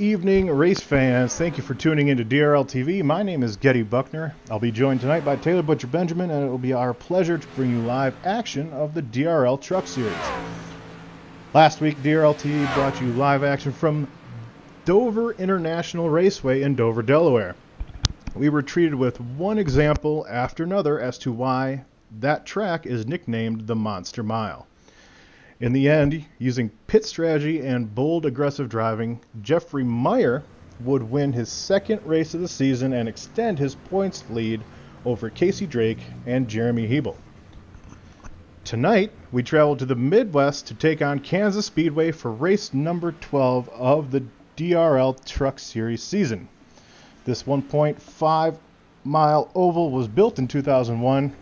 evening, race fans. Thank you for tuning into DRL TV. My name is Getty Buckner. I'll be joined tonight by Taylor Butcher Benjamin, and it will be our pleasure to bring you live action of the DRL Truck Series. Last week, DRL TV brought you live action from Dover International Raceway in Dover, Delaware. We were treated with one example after another as to why that track is nicknamed the Monster Mile. In the end, using pit strategy and bold, aggressive driving, Jeffrey Maier would win his second race of the season and extend his points lead over Casey Drake and Jeremy Hebel. Tonight, we travel to the Midwest to take on Kansas Speedway for race number 12 of the DRL Truck Series season. This 1.5-mile oval was built in 2001.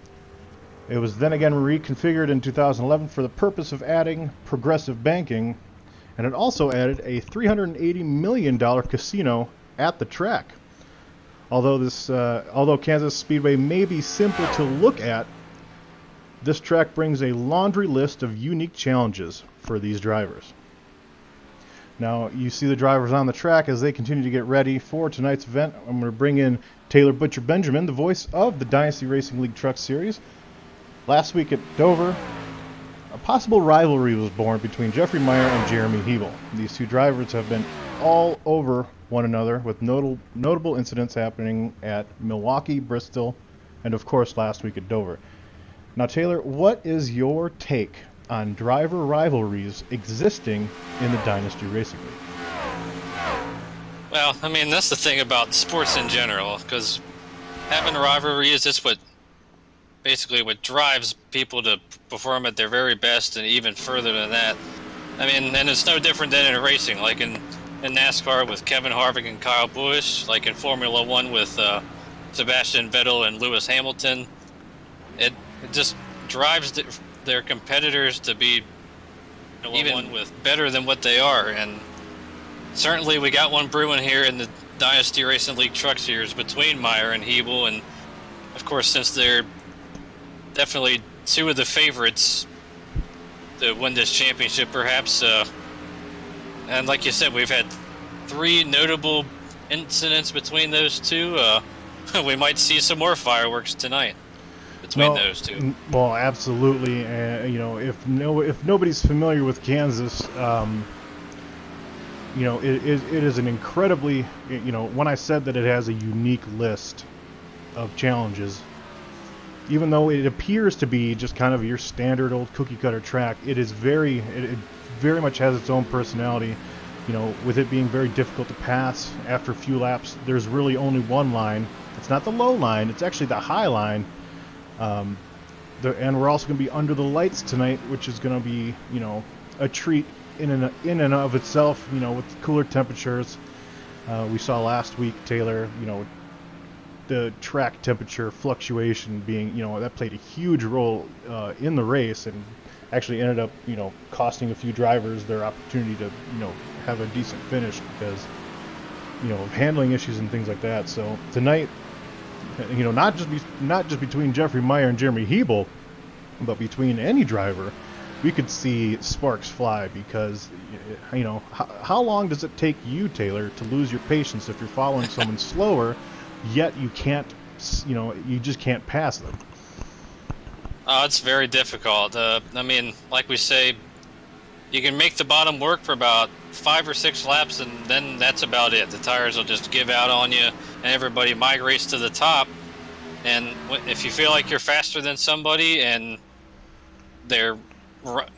It was then again reconfigured in 2011 for the purpose of adding progressive banking, and it also added a $380 million casino at the track. Although Kansas Speedway may be simple to look at, this track brings a laundry list of unique challenges for these drivers. Now, you see the drivers on the track as they continue to get ready for tonight's event. I'm going to bring in Taylor Butcher Benjamin, the voice of the Dynasty Racing League Truck Series. Last week at Dover, a possible rivalry was born between Jeffrey Maier and Jeremy Hebel. These two drivers have been all over one another, with notable incidents happening at Milwaukee, Bristol, and of course last week at Dover. Now, Taylor, what is your take on driver rivalries existing in the Dynasty Racing League? Well, I mean, that's the thing about sports in general, because having rivalries is basically what drives people to perform at their very best, and even further than that. I mean, and it's no different than in racing, like in NASCAR with Kevin Harvick and Kyle Busch, like in Formula One with Sebastian Vettel and Lewis Hamilton. It just drives their competitors to be even with better than what they are, and certainly we got one brewing here in the Dynasty Racing League Truck Series between Maier and Hebel, and of course, since they're definitely two of the favorites to win this championship, perhaps. And like you said, we've had three notable incidents between those two. We might see some more fireworks tonight between those two. Well, absolutely. If nobody's familiar with Kansas, it is an incredibly, when I said that it has a unique list of challenges, even though it appears to be just kind of your standard old cookie cutter track, it very much has its own personality. With it being very difficult to pass after a few laps, there's really only one line. It's not the low line, it's actually the high line. And we're also going to be under the lights tonight, which is going to be, a treat in and of itself, with cooler temperatures. We saw last week, Taylor, the track temperature fluctuation being, that played a huge role in the race, and actually ended up, costing a few drivers their opportunity to, have a decent finish because, of handling issues and things like that. So tonight, not just between Jeffrey Maier and Jeremy Hebel, but between any driver, we could see sparks fly because, how long does it take you, Taylor, to lose your patience if you're following someone slower, yet you can't, you just can't pass them? It's very difficult. I mean, like we say, you can make the bottom work for about 5 or 6 laps, and then that's about it. The tires will just give out on you, and everybody migrates to the top. And if you feel like you're faster than somebody, and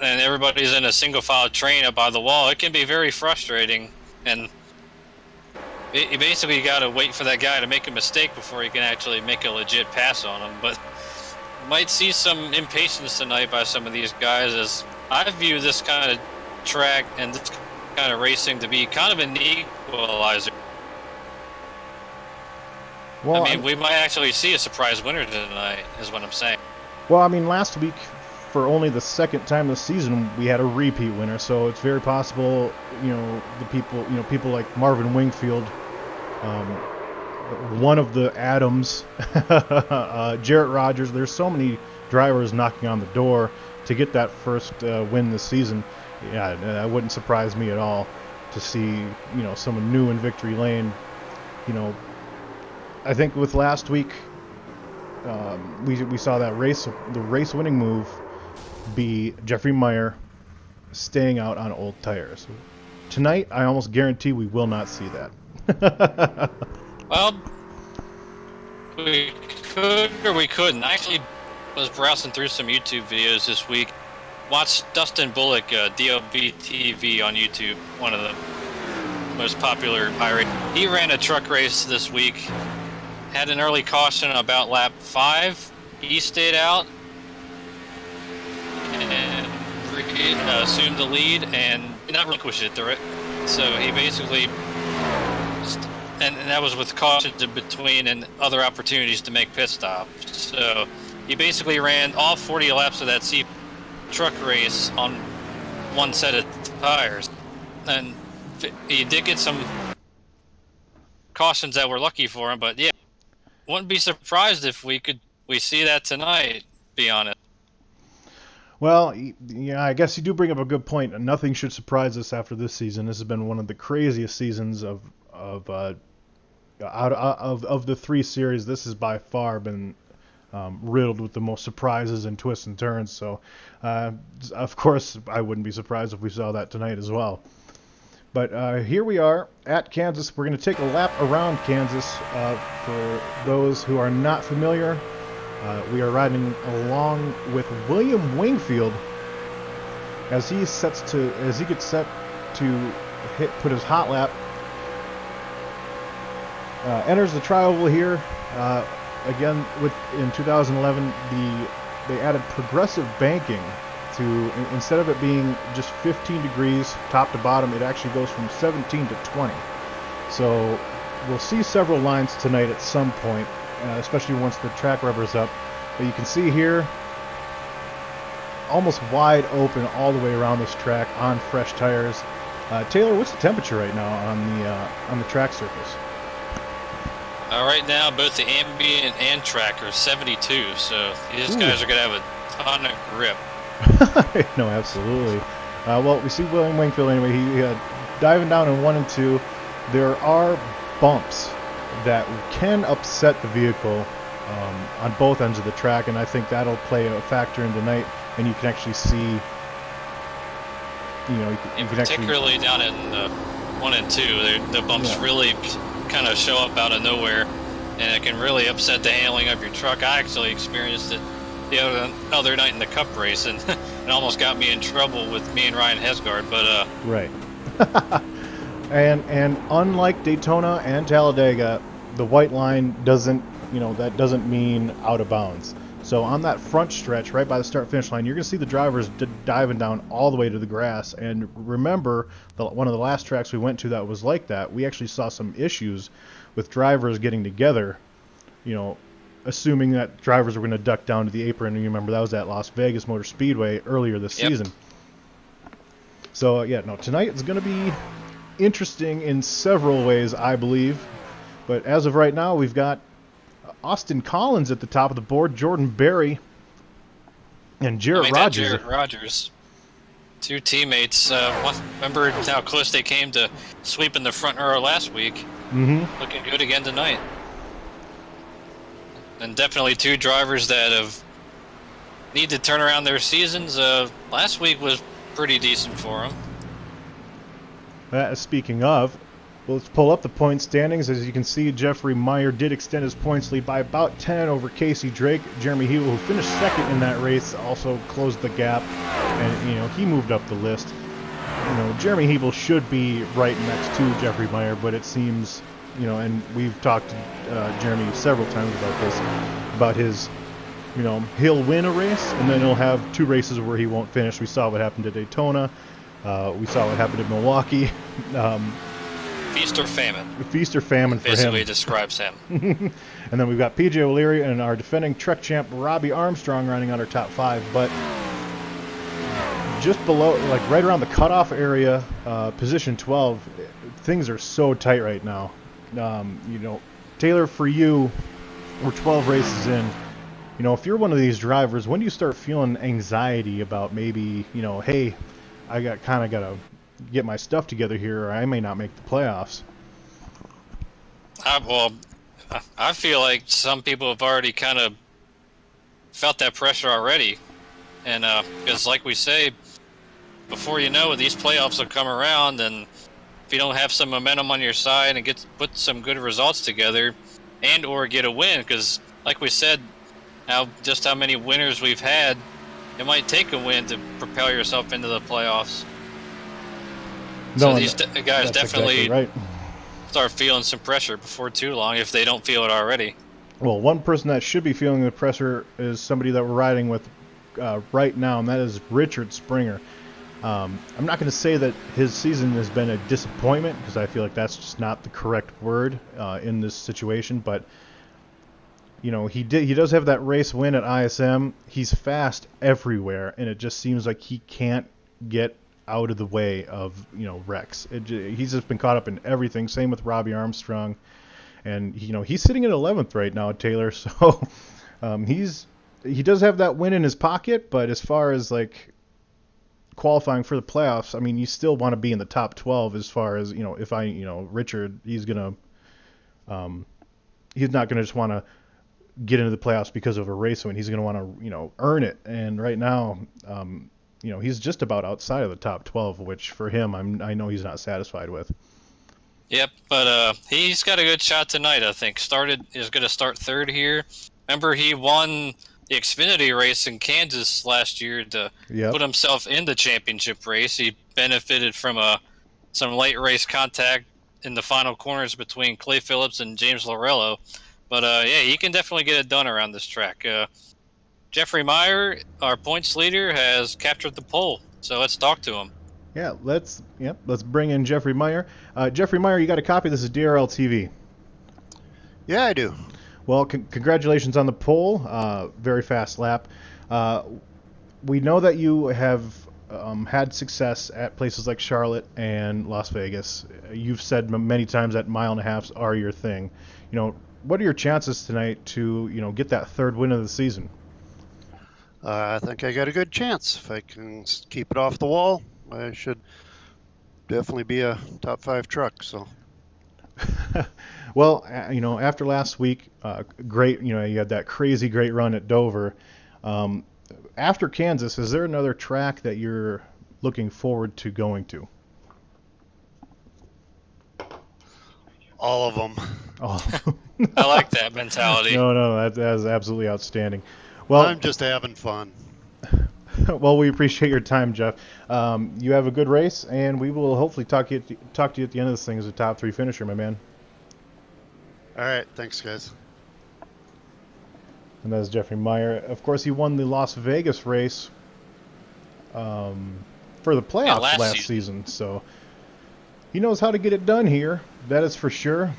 everybody's in a single file train up by the wall, it can be very frustrating. And you basically got to wait for that guy to make a mistake before you can actually make a legit pass on him. But might see some impatience tonight by some of these guys, as I view this kind of track and this kind of racing to be kind of an equalizer. Well, I mean, we might actually see a surprise winner tonight, is what I'm saying. Well, I mean, last week, for only the second time this season, we had a repeat winner, so it's very possible, people like Marvin Wingfield, one of the Adams, Jarrett Rogers. There's so many drivers knocking on the door to get that first win this season. Yeah, that wouldn't surprise me at all. to see, someone new in victory lane. I think with last week, we saw that the race winning move be Jeffrey Maier staying out on old tires. Tonight, I almost guarantee we will not see that. Well, we could or we couldn't. I actually was browsing through some YouTube videos this week. Watched Dustin Bullock, DOBTV on YouTube, one of the most popular iRacing. He ran a truck race this week. Had an early caution about lap 5. He stayed out and assumed the lead and not relinquished it. So he basically, and that was with cautions in between and other opportunities to make pit stops. So he basically ran all 40 laps of that C truck race on one set of tires. And he did get some cautions that were lucky for him, but yeah, wouldn't be surprised if we see that tonight, be honest. Well, yeah, I guess you do bring up a good point. Nothing should surprise us after this season. This has been one of the craziest seasons of the 3 series. This has by far been riddled with the most surprises and twists and turns. So, of course, I wouldn't be surprised if we saw that tonight as well. But here we are at Kansas. We're going to take a lap around Kansas. For those who are not familiar, we are riding along with William Wingfield as he gets set to put his hot lap. Enters the tri-oval here. Again, in 2011, they added progressive banking to, instead of it being just 15 degrees top to bottom, it actually goes from 17 to 20. So we'll see several lines tonight at some point, especially once the track rubber's up. But you can see here, almost wide open all the way around this track on fresh tires. Taylor, what's the temperature right now on the track surface? Right now, both the ambient and track are 72, so these guys are going to have a ton of grip. No, absolutely. Well, we see William Wingfield anyway. He diving down in 1 and 2. There are bumps that can upset the vehicle on both ends of the track, and I think that'll play a factor in tonight. And you can actually see, particularly down in 1 and 2, the bumps really kind of show up out of nowhere, and it can really upset the handling of your truck. I actually experienced it the other night in the Cup race, and it almost got me in trouble with me and Ryan Hesgard. But right. and unlike Daytona and Talladega, the white line doesn't mean out of bounds. So on that front stretch, right by the start-finish line, you're going to see the drivers diving down all the way to the grass. And remember, one of the last tracks we went to that was like that, we actually saw some issues with drivers getting together, assuming that drivers were going to duck down to the apron. And you remember that was at Las Vegas Motor Speedway earlier this season. So, tonight is going to be interesting in several ways, I believe. But as of right now, we've got Austin Collins at the top of the board, Jordan Berry, and Jarrett Rogers. Jarrett Rogers. 2 teammates. Remember how close they came to sweeping the front row last week? Mm-hmm. Looking good again tonight. And definitely 2 drivers that need to turn around their seasons. Last week was pretty decent for them. Speaking of, let's pull up the point standings. As you can see, Jeffrey Maier did extend his points lead by about 10 over Casey Drake. Jeremy Hebel, who finished second in that race, also closed the gap, and he moved up the list. Jeremy Hebel should be right next to Jeffrey Maier, but it seems, and we've talked to Jeremy several times about his, he'll win a race and then he'll have 2 races where he won't finish. We saw what happened to Daytona. We saw what happened to Milwaukee. Feast or famine. Feast or famine for him. Basically describes him. And then we've got PJ O'Leary and our defending Truck champ Robbie Armstrong running on our top 5. But just below, right around the cutoff area, position 12, things are so tight right now. Taylor, for you, we're 12 races in. If you're one of these drivers, when do you start feeling anxiety about maybe, hey, I got a get my stuff together here, or I may not make the playoffs. I feel like some people have already kind of felt that pressure already, and because like we say, before you know it, these playoffs will come around, and if you don't have some momentum on your side and put some good results together, and or get a win, because like we said, how many winners we've had, it might take a win to propel yourself into the playoffs. So these guys definitely exactly right. Start feeling some pressure before too long if they don't feel it already. Well, one person that should be feeling the pressure is somebody that we're riding with right now, and that is Richard Springer. I'm not going to say that his season has been a disappointment, because I feel like that's just not the correct word in this situation, but you know, he does have that race win at ISM. He's fast everywhere, and it just seems like he can't get out of the way of, you know, wrecks. He's just been caught up in everything. Same with Robbie Armstrong, and you know, he's sitting at 11th right now, Taylor. So he does have that win in his pocket, but as far as like qualifying for the playoffs, I mean, you still want to be in the top 12. As far as, you know, if Richard, he's not gonna just want to get into the playoffs because of a race win. He's going to want to, you know, earn it. And right now, you know, he's just about outside of the top 12, which for him, I know he's not satisfied with. Yep, but he's got a good shot tonight, I think. Is going to start third here. Remember, he won the Xfinity race in Kansas last year to put himself in the championship race. He benefited from some late race contact in the final corners between Clay Phillips and James Lorello. But, yeah, he can definitely get it done around this track. Jeffrey Maier, our points leader, has captured the pole, so let's talk to him. Yeah, let's bring in Jeffrey Maier. Jeffrey Maier, you got a copy? This is DRL TV. Yeah, I do. Well, congratulations on the pole. Very fast lap. We know that you have had success at places like Charlotte and Las Vegas. You've said many times that mile and a halves are your thing. You know, what are your chances tonight to, you know, get that third win of the season? I think I got a good chance. If I can keep it off the wall, I should definitely be a top 5 truck. So, well, you know, after last week, great. You know, you had that crazy great run at Dover. After Kansas, is there another track that you're looking forward to going to? All of them. Oh. I like that mentality. No, that is absolutely outstanding. Well, I'm just having fun. Well, we appreciate your time, Jeff. You have a good race, and we will hopefully talk to you at the end of this thing as a top 3 finisher, my man. All right, thanks, guys. And that is Jeffrey Maier. Of course, he won the Las Vegas race for the playoffs last season, so he knows how to get it done here. That is for sure.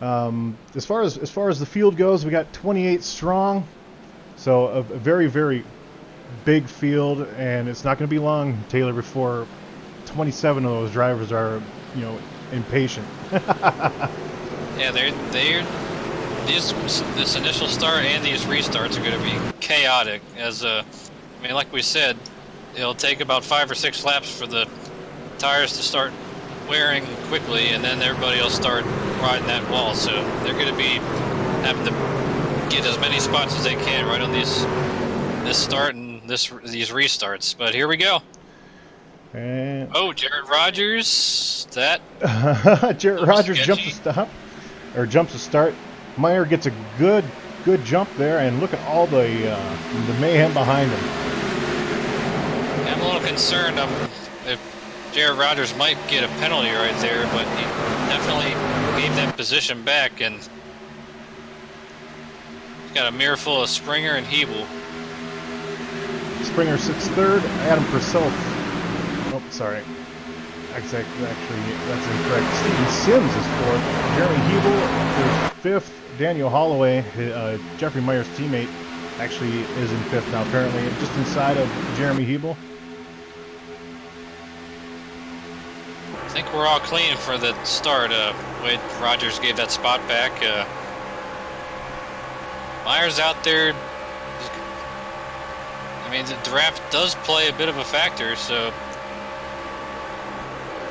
As far as the field goes, we got 28 strong, so a very, very big field, and it's not going to be long, Taylor, before 27 of those drivers are, you know, impatient. Yeah, this initial start and these restarts are going to be chaotic. Like we said, it'll take about 5 or 6 laps for the tires to start wearing quickly, and then everybody will start riding that wall. So they're going to be having to get as many spots as they can right on this start and these restarts. But here we go. And Jared Rogers. Jared Rogers jumps to start. Maier gets a good jump there, and look at all the mayhem behind him. I'm a little concerned if Jared Rogers might get a penalty right there, but he definitely gave that position back, and he's got a mirror full of Springer and Hebel. Springer sits third. Adam Purcell. Oh, sorry. Actually, that's incorrect. Steven Sims is fourth. Jeremy Hebel is fifth. Daniel Holloway, Jeffrey Maier's teammate, actually is in fifth now, apparently, just inside of Jeremy Hebel. I think we're all clean for the start. Wade Rogers gave that spot back. Maier's out there. I mean, the draft does play a bit of a factor, so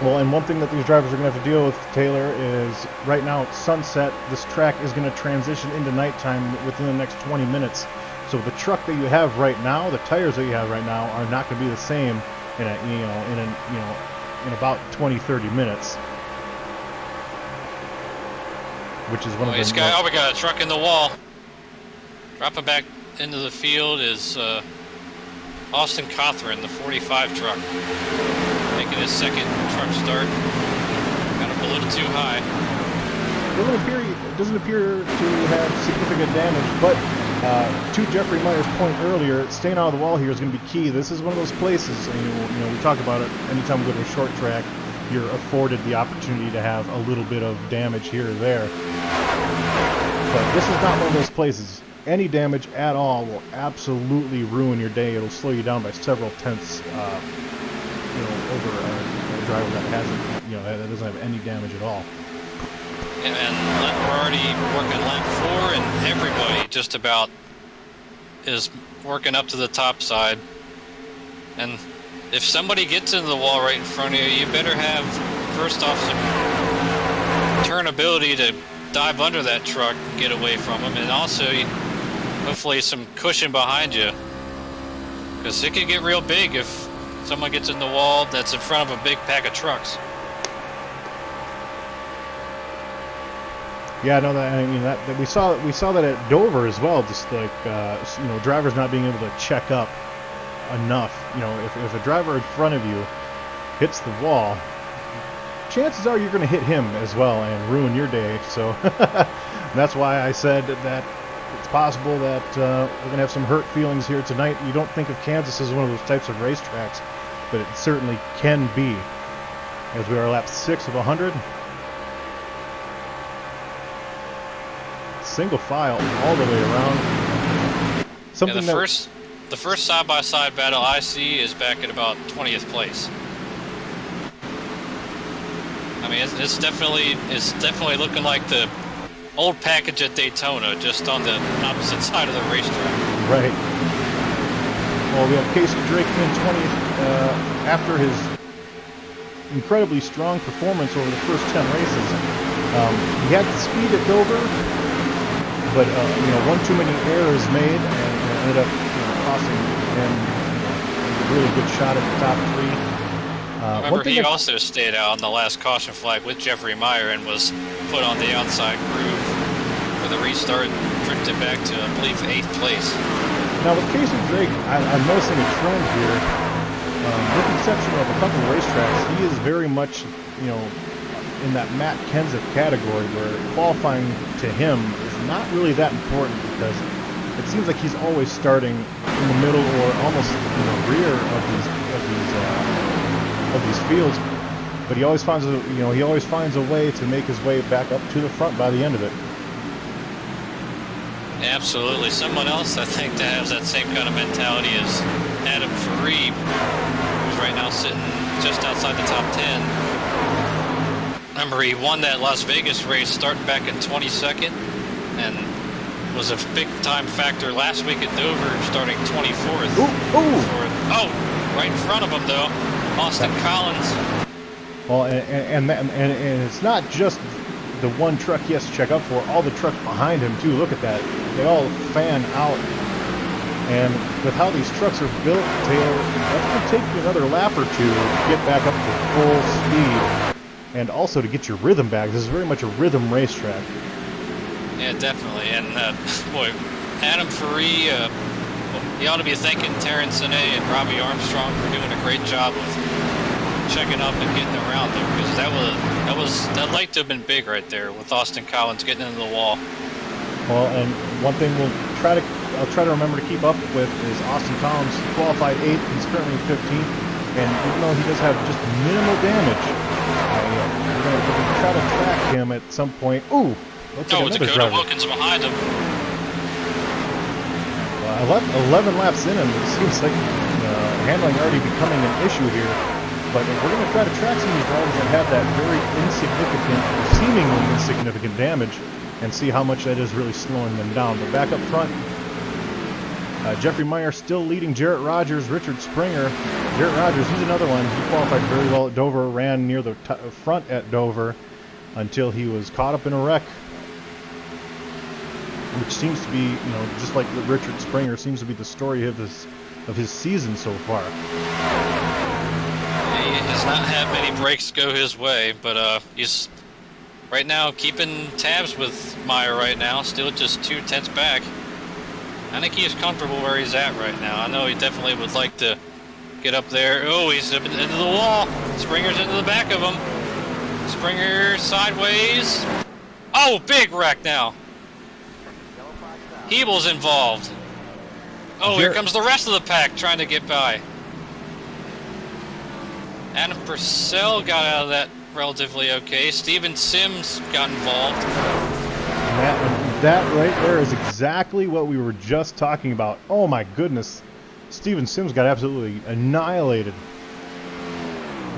Well, and one thing that these drivers are going to have to deal with, Taylor, is right now at sunset, this track is going to transition into nighttime within the next 20 minutes. So the truck that you have right now, the tires that you have right now, are not going to be the same in about 20-30 minutes. Which is one of the. Oh, we got a truck in the wall. Dropping back into the field is Austin Cothran, the 45 truck, making his second truck start. Got up a little too high. Doesn't appear to have significant damage, but to Jeffrey Maier's point earlier, staying out of the wall here is going to be key. This is one of those places, and we talk about it anytime we go to a short track, you're afforded the opportunity to have a little bit of damage here or there. But this is not one of those places. Any damage at all will absolutely ruin your day. It'll slow you down by several tenths, over a driver that hasn't, that doesn't have any damage at all. And we're already working lap 4, and everybody just about is working up to the top side. And if somebody gets into the wall right in front of you, you better have, first off, some turnability to dive under that truck and get away from them, and also hopefully some cushion behind you, because it can get real big if someone gets in the wall that's in front of a big pack of trucks. Yeah, no, that we saw that at Dover as well. Just like drivers not being able to check up enough. If a driver in front of you hits the wall, chances are you're going to hit him as well and ruin your day. So that's why I said that it's possible that we're going to have some hurt feelings here tonight. You don't think of Kansas as one of those types of racetracks, but it certainly can be. As we are lap 6 of 100. Single file all the way around. Something the first side-by-side battle I see is back at about 20th place. I mean, it's definitely looking like the old package at Daytona, just on the opposite side of the racetrack. Right. Well, we have Casey Drake in 20th after his incredibly strong performance over the first 10 races. He had the speed at Dover, but one too many errors made, and ended up costing him a really good shot at the top 3. Remember, he also stayed out on the last caution flag with Jeffrey Maier and was put on the outside groove for the restart, drifted back to, I believe, 8th place. Now with Casey Drake, I'm noticing a trend here. With the exception of a couple of racetracks, he is very much, in that Matt Kenseth category, where qualifying to him is not really that important, because it seems like he's always starting in the middle or almost in the rear of these fields. But he always finds a way to make his way back up to the front by the end of it. Absolutely. Someone else I think that has that same kind of mentality is Adam Faree, who's right now sitting just outside the top 10. Remember, he won that Las Vegas race starting back in 22nd, and was a big-time factor last week at Dover, starting 24th. Oh, right in front of him, though, Austin Collins. Well, and it's not just the one truck he has to check up for, all the trucks behind him, too. Look at that. They all fan out. And with how these trucks are built, Taylor, that's going to take you another lap or two to get back up to full speed. And also to get your rhythm back. This is very much a rhythm racetrack. Yeah, definitely. And, boy, Adam Faree, you ought to be thanking Terrence Sine and Robbie Armstrong for doing a great job of checking up and getting around there, because that liked to have been big right there with Austin Collins getting into the wall. Well, and one thing I'll try to remember to keep up with is Austin Collins qualified 8th. He's currently 15th, and even though he does have just minimal damage, we're gonna try to track him at some point. Ooh, looks like another Dakota driver. Wilkins behind him. 11 laps in, and it seems like handling already becoming an issue here. But we're going to try to track some of these drivers that have that very insignificant, seemingly insignificant damage, and see how much that is really slowing them down. But back up front, Jeffrey Maier still leading Jarrett Rogers, Richard Springer. Jarrett Rogers, he's another one. He qualified very well at Dover, ran near the front at Dover until he was caught up in a wreck, which seems to be, just like Richard Springer, seems to be the story of his season so far. He has not had many breaks go his way, but he's right now keeping tabs with Maier right now, still just 2 tenths back. I think he's comfortable where he's at right now. I know he definitely would like to get up there. Oh, he's into the wall. Springer's into the back of him. Springer sideways. Oh, big wreck now. Hebel's involved. Oh, here comes the rest of the pack trying to get by. Adam Purcell got out of that relatively okay. Steven Sims got involved. That right there is exactly what we were just talking about. Oh my goodness. Steven Sims got absolutely annihilated.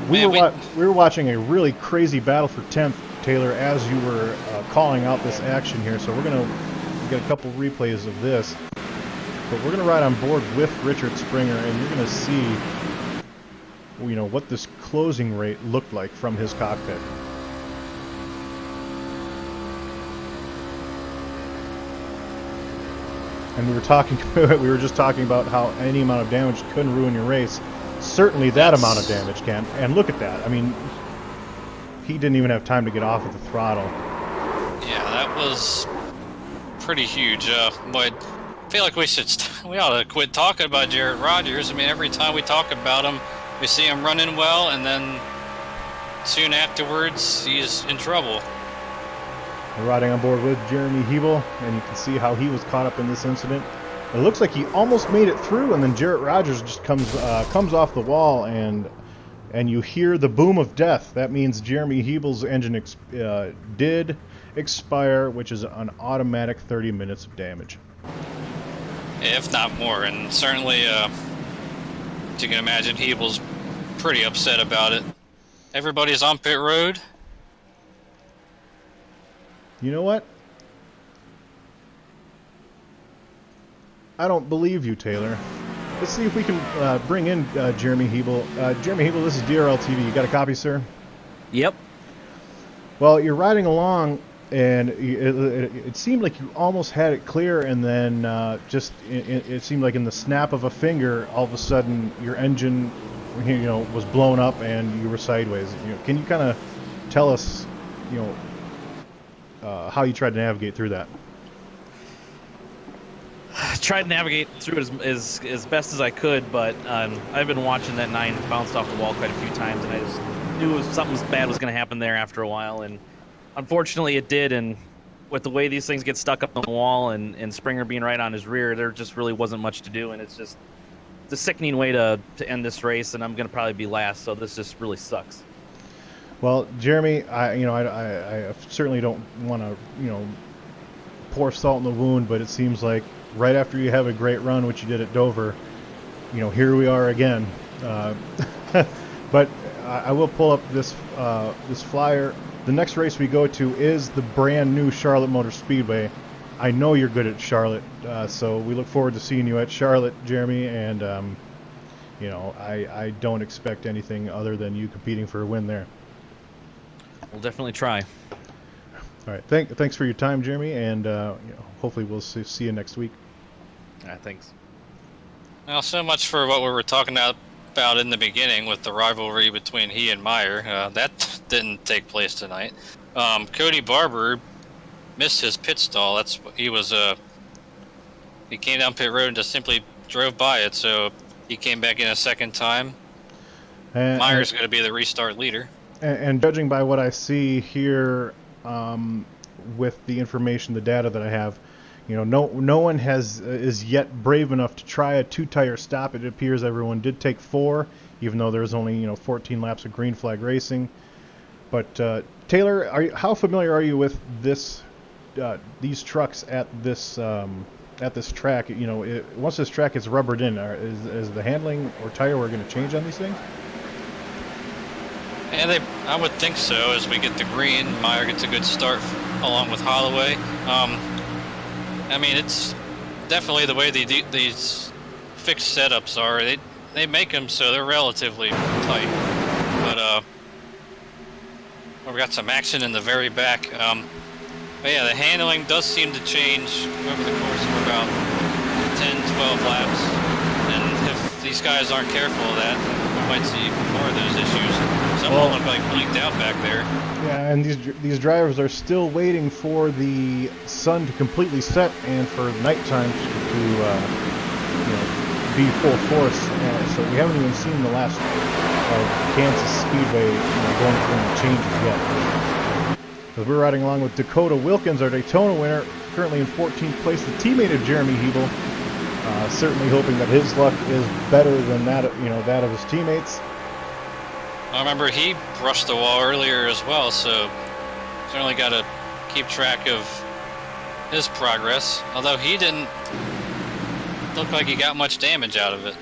We were watching a really crazy battle for 10th, Taylor, as you were calling out this action here. So we're going to get a couple replays of this. But we're going to ride on board with Richard Springer, and you're going to see what this closing rate looked like from his cockpit. And we were just talking about how any amount of damage couldn't ruin your race. Certainly that amount of damage can. And look at that. I mean, he didn't even have time to get off of the throttle. Yeah, that was pretty huge. But I feel like we ought to quit talking about Jarrett Rogers. I mean, every time we talk about him, we see him running well, and then soon afterwards, he's in trouble. We're riding on board with Jeremy Hebel, and you can see how he was caught up in this incident. It looks like he almost made it through, and then Jarrett Rogers just comes off the wall, and you hear the boom of death. That means Jeremy Hebel's engine did expire, which is an automatic 30 minutes of damage. If not more, and certainly, as you can imagine, Hebel's pretty upset about it. Everybody's on pit road. You know what? I don't believe you, Taylor. Let's see if we can bring in Jeremy Hebel. Jeremy Hebel, this is DRL TV. You got a copy, sir? Yep. Well, you're riding along, and it seemed like you almost had it clear, and then it seemed like in the snap of a finger, all of a sudden your engine, was blown up and you were sideways. Can you kind of tell us, how you tried to navigate through that? I tried to navigate through it as best as I could, but I've been watching that 9 bounce off the wall quite a few times, and I just knew something bad was going to happen there after a while, and unfortunately it did. And with the way these things get stuck up on the wall and Springer being right on his rear, there just really wasn't much to do, and it's a sickening way to end this race, and I'm going to probably be last, so this just really sucks. Well, Jeremy, I certainly don't want to, pour salt in the wound, but it seems like right after you have a great run, which you did at Dover, here we are again. But I will pull up this flyer. The next race we go to is the brand new Charlotte Motor Speedway. I know you're good at Charlotte, so we look forward to seeing you at Charlotte, Jeremy, and I don't expect anything other than you competing for a win there. We'll definitely try. All right. Thanks for your time, Jeremy, and hopefully we'll see you next week. Thanks. Well, so much for what we were talking about in the beginning with the rivalry between he and Maier. That didn't take place tonight. Cody Barber missed his pit stall. He came down pit road and just simply drove by it, so he came back in a second time. Maier's going to be the restart leader. And judging by what I see here, with the information, the data that I have, no one is yet brave enough to try a 2-tire stop. It appears everyone did take 4, even though there's only 14 laps of green flag racing. But Taylor, how familiar are you with these trucks at this track? Once this track is rubbered in, is the handling or tire wear going to change on these things? And I would think so. As we get the green, Maier gets a good start along with Holloway. I mean, it's definitely the way these fixed setups are. They make them so they're relatively tight. But we've got some action in the very back. But yeah, the handling does seem to change over the course of about 10, 12 laps. And if these guys aren't careful of that, we might see more of those issues. Some will look like blinked out back there. Yeah, and these drivers are still waiting for the sun to completely set and for nighttime to be full force. So we haven't even seen the last Kansas Speedway going through the changes yet. As we're riding along with Dakota Wilkins, our Daytona winner, currently in 14th place, the teammate of Jeremy Hebel. Certainly hoping that his luck is better than that of his teammates. I remember he brushed the wall earlier as well, so certainly got to keep track of his progress. Although he didn't look like he got much damage out of it.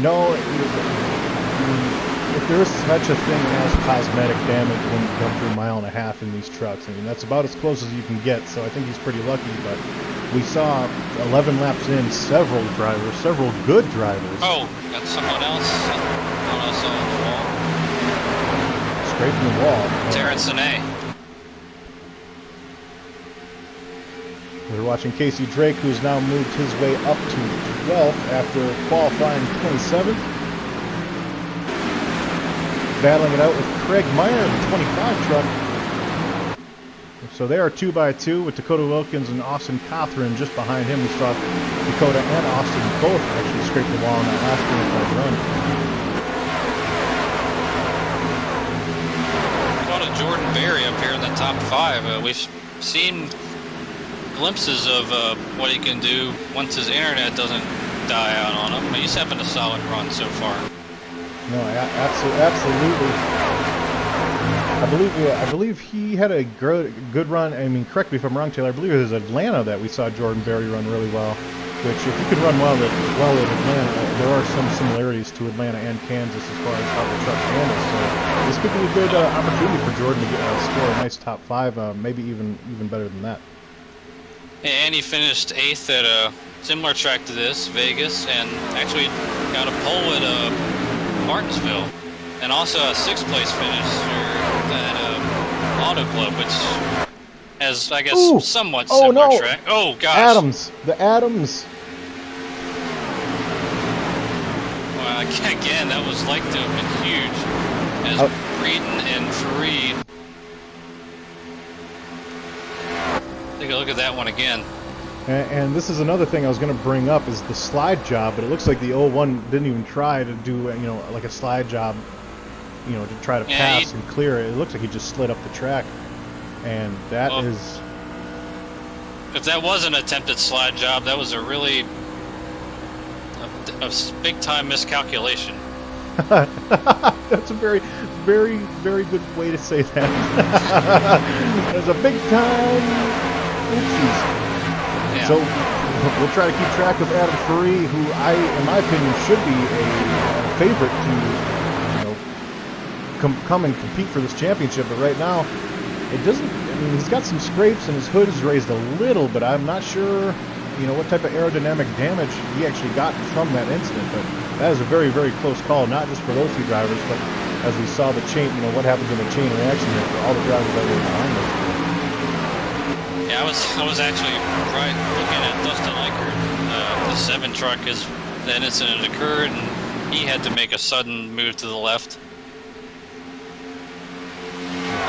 No, if there is such a thing as cosmetic damage when you come through a mile and a half in these trucks, I mean, that's about as close as you can get, so I think he's pretty lucky, but we saw 11 laps in several good drivers. Oh, got someone else on the wall. Scraping the wall. Terrence and A. We're watching Casey Drake, who's now moved his way up to 12th after qualifying 27th. Battling it out with Craig Maier in the 25 truck. So they are 2x2 with Dakota Wilkins and Austin Cothran just behind him. We saw Dakota and Austin both actually scrape the wall in that last run. Caught a Jordan Berry up here in the top 5. We've seen glimpses of what he can do once his internet doesn't die out on him. He's having a solid run so far. No, absolutely. I believe he had a good run. I mean, correct me if I'm wrong, Taylor. I believe it was Atlanta that we saw Jordan Berry run really well. Which, if he can run well at Atlanta, there are some similarities to Atlanta and Kansas as far as how the truck handles. So this could be a good opportunity for Jordan to score a nice top 5, maybe even better than that. And he finished 8th at a similar track to this, Vegas, and actually got a pole at Martinsville, and also a 6th place finish at Auto Club, which has, I guess, somewhat similar track. Oh, gosh. The Adams. Well, again, that was like to have been huge. As Breeden and Fareed. Take a look at that one again. And this is another thing I was going to bring up is the slide job, but it looks like the 01 didn't even try to do, like a slide job, to try to pass and clear it. It looks like he just slid up the track, and that is... If that was an attempted slide job, that was a really big-time miscalculation. That's a very, very, very good way to say that. There's a big-time... Oopsies. Yeah. So we'll try to keep track of Adam Fareed, who in my opinion, should be a favorite to, come and compete for this championship. But right now, it doesn't. I mean, he's got some scrapes and his hood is raised a little, but I'm not sure, what type of aerodynamic damage he actually got from that incident. But that is a very, very close call, not just for those two drivers, but as we saw the chain, what happens in the chain reaction here for all the drivers that were behind us. Yeah, I was actually looking at Dustin Eichert. The 7 truck that incident occurred, and he had to make a sudden move to the left.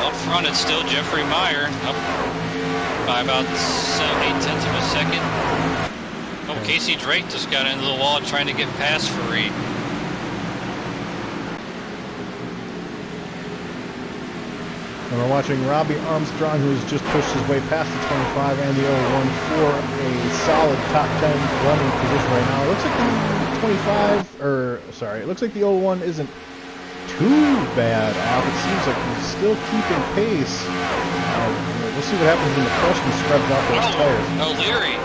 Up front, it's still Jeffrey Maier, up by about 8/10 of a second. Oh, Casey Drake just got into the wall trying to get past Fareed. And we're watching Robbie Armstrong, who's just pushed his way past the 25 and the 01 for a solid top 10 running position right now. It looks like the it looks like the 01 isn't too bad off. It seems like he's still keeping pace. We'll see what happens when the freshman scrubs off those tires. O'Leary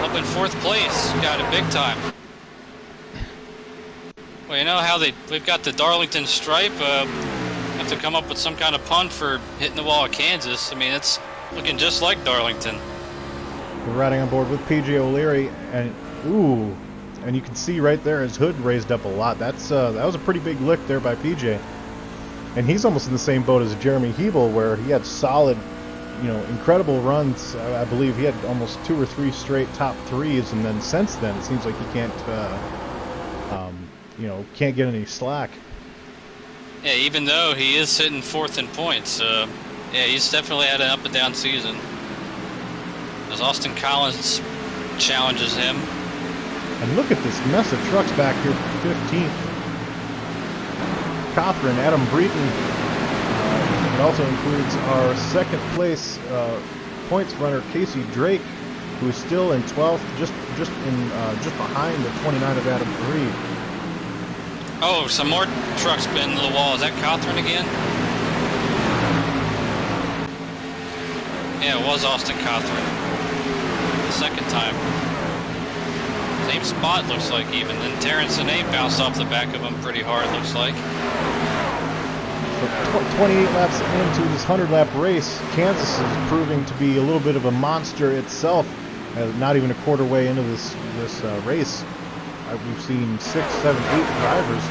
up in 4th place, got it big time. Well, you know how we've got the Darlington stripe. Have to come up with some kind of pun for hitting the wall at Kansas. I mean, it's looking just like Darlington. We're riding on board with PJ O'Leary, and ooh, and you can see right there his hood raised up a lot. That was a pretty big lick there by PJ, and he's almost in the same boat as Jeremy Hebel, where he had solid, incredible runs. I believe he had almost 2 or 3 straight top 3s, and then since then it seems like he can't get any slack. Yeah, even though he is sitting 4th in points, he's definitely had an up and down season. As Austin Collins challenges him. And look at this mess of trucks back here, 15th. Cothran, Adam Breton. It also includes our 2nd place points runner Casey Drake, who is still in 12th, just behind the 29 of Adam Reed. Oh, some more trucks been into the wall. Is that Cothran again? Yeah, it was Austin Cothran. The 2nd time. Same spot, looks like, even. Then Terrence and Nate bounced off the back of him pretty hard, looks like. So 28 laps into this 100-lap race, Kansas is proving to be a little bit of a monster itself. Not even a quarter way into this race, we've seen 6, 7, 8 drivers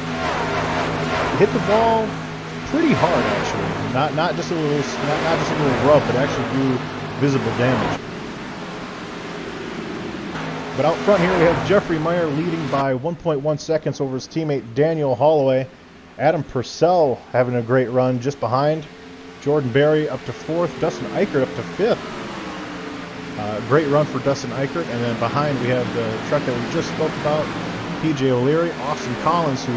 hit the ball pretty hard, actually. Not just a little rub, but actually do visible damage. But out front here we have Jeffrey Maier leading by 1.1 seconds over his teammate Daniel Holloway. Adam Purcell having a great run just behind. Jordan Berry up to 4th. Dustin Eichert up to 5th. Great run for Dustin Eichert. And then behind we have the truck that we just spoke about, PJ O'Leary, Austin Collins, who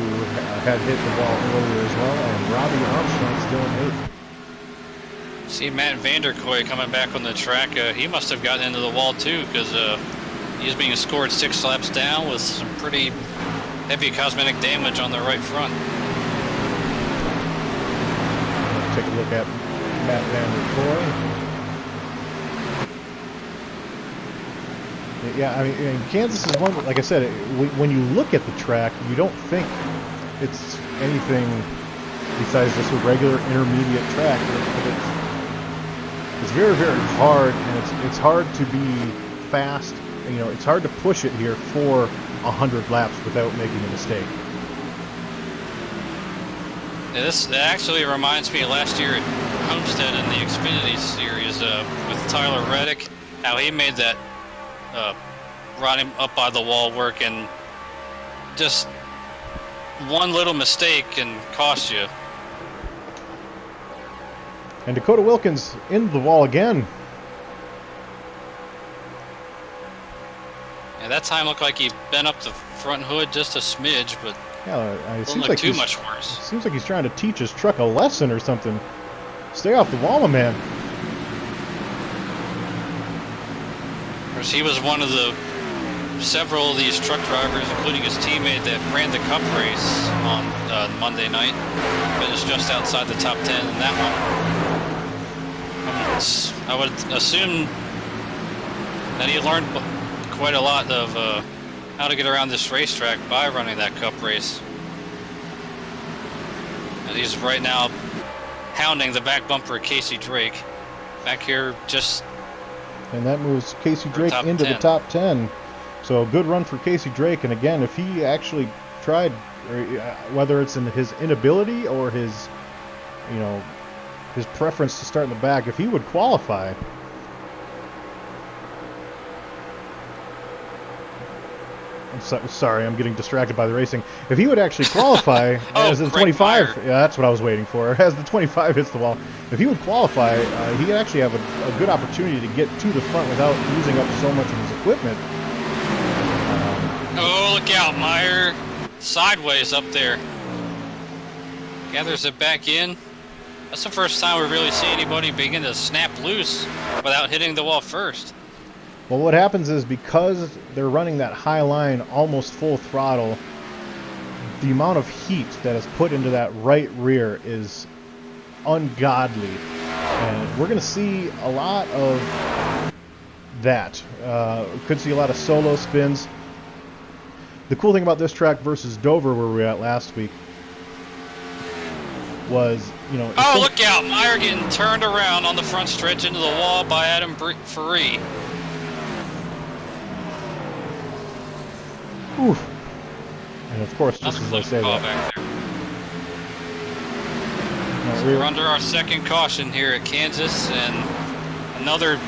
had hit the ball earlier as well, and Robbie Armstrong still in 8th. See Matt Vanderkoy coming back on the track. He must have gotten into the wall too, because he's being scored 6 laps down with some pretty heavy cosmetic damage on the right front. Let's take a look at Matt Vanderkoy. Yeah, I mean, Kansas is one, like I said, when you look at the track, you don't think it's anything besides just a regular intermediate track. But it's very, very hard, and it's hard to be fast. It's hard to push it here for 100 laps without making a mistake. Yeah, this actually reminds me of last year at Homestead in the Xfinity Series with Tyler Reddick, how he made that run him up by the wall work, and just one little mistake can cost you. And Dakota Wilkins in the wall again. Yeah, that time looked like he bent up the front hood just a smidge, but yeah, it doesn't look too much worse. Seems like he's trying to teach his truck a lesson or something. Stay off the wall, my man. Of course, he was one of the several of these truck drivers, including his teammate, that ran the Cup race on Monday night. Finished just outside the top 10 in that one. I would assume that he learned quite a lot of how to get around this racetrack by running that Cup race. And he's right now hounding the back bumper of Casey Drake. Back here just... And that moves Casey Drake into the top 10. So a good run for Casey Drake. And again, if he actually tried, whether it's in his inability or his, his preference to start in the back, if he would qualify, sorry, I'm getting distracted by the racing. If he would actually qualify as the 25, yeah, that's what I was waiting for. As the 25 hits the wall, if he would qualify, he'd actually have a good opportunity to get to the front without using up so much of his equipment. Oh, look out, Maier. Sideways up there. Gathers it back in. That's the first time we really see anybody begin to snap loose without hitting the wall first. Well, what happens is, because they're running that high line almost full throttle, the amount of heat that is put into that right rear is ungodly. And we're going to see a lot of that. Could see a lot of solo spins. The cool thing about this track versus Dover, where we were at last week, was, oh, look out! Maier getting turned around on the front stretch into the wall by Adam Faree. Oof. And of course, just Another as I say call that, back there. no, We're under our second caution here at Kansas, and another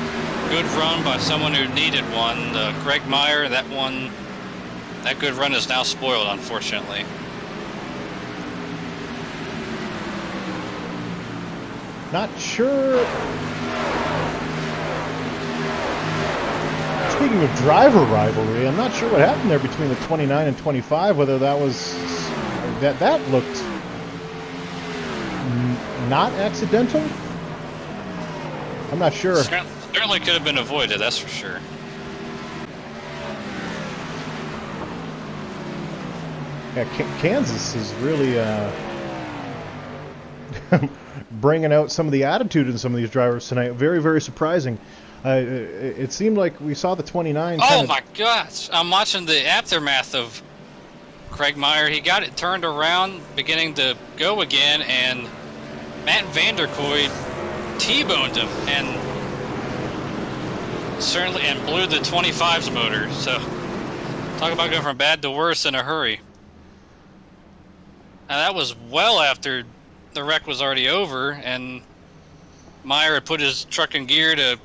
good run by someone who needed one. Greg Maier, that good run is now spoiled, unfortunately. not sure. Speaking of driver rivalry, I'm not sure what happened there between the 29 and 25. Whether that was that looked not accidental. I'm not sure. Certainly could have been avoided, that's for sure. Yeah, Kansas is really bringing out some of the attitude in some of these drivers tonight. Very, very surprising. It seemed like we saw the 29. Oh my gosh! I'm watching the aftermath of Craig Maier. He got it turned around, beginning to go again, and Matt Vanderkooi T-boned him and blew the 25's motor. So talk about going from bad to worse in a hurry. And that was well after the wreck was already over, and Maier had put his truck in gear to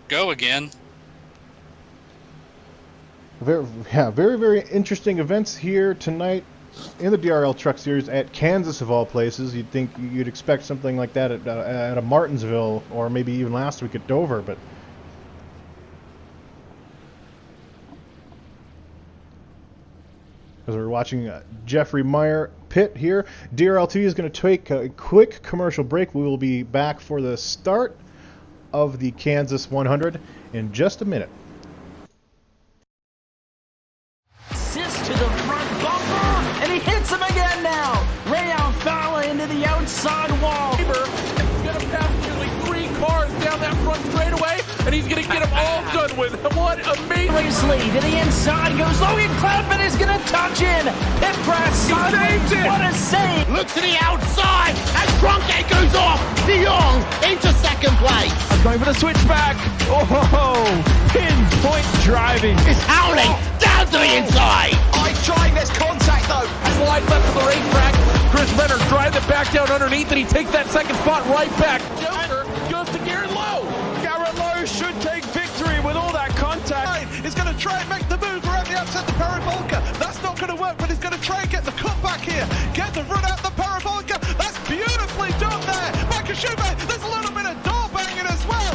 go again. Very, very interesting events here tonight in the DRL Truck Series at Kansas, of all places. You'd think you'd expect something like that at a Martinsville, or maybe even last week at Dover, but as we're watching Jeffrey Maier pit here, DRL-T is going to take a quick commercial break. We will be back for the start of the Kansas 100 in just a minute. Assist to the front bumper, and he hits him again now. Ray Alfala into the outside wall. He's going to pass nearly 3 cars down that front straightaway, and he's going to get them all done with. What amazing. Lee to the inside goes Logan Cloudman is going to touch in. Pit press sideways. What a save. Look to the outside as Cronkite goes off. De Jong into second place. Going for the switchback. Oh, pinpoint driving. It's Howling down to the inside. Trying this contact though. Slide left to the racetrack. Chris Renner drives it back down underneath, and he takes that second spot right back. Joker goes to Garrett Lowe. Garrett Lowe should take victory with all that contact. He's going to try and make the move around the outside the parabolica. That's not going to work, but he's going to try and get the cutback here. Get the run out the parabolica. That's beautifully done there. Makashube, there's a little bit of door banging as well.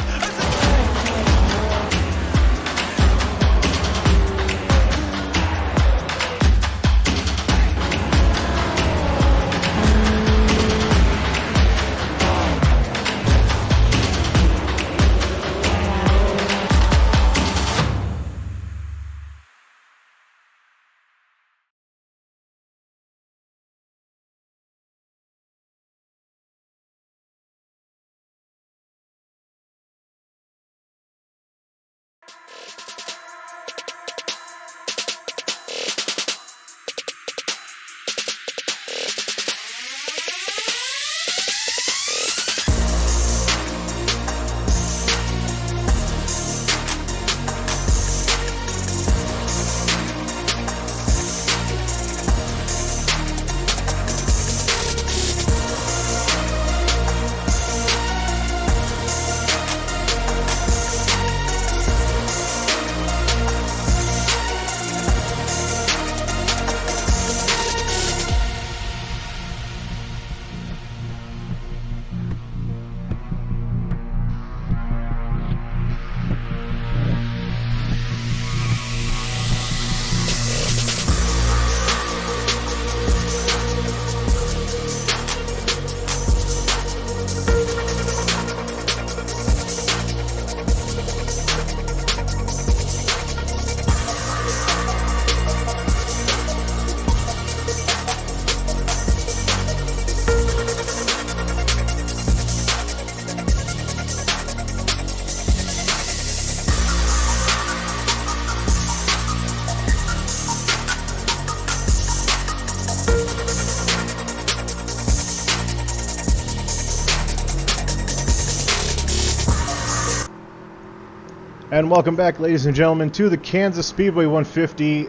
And welcome back, ladies and gentlemen, to the Kansas Speedway 150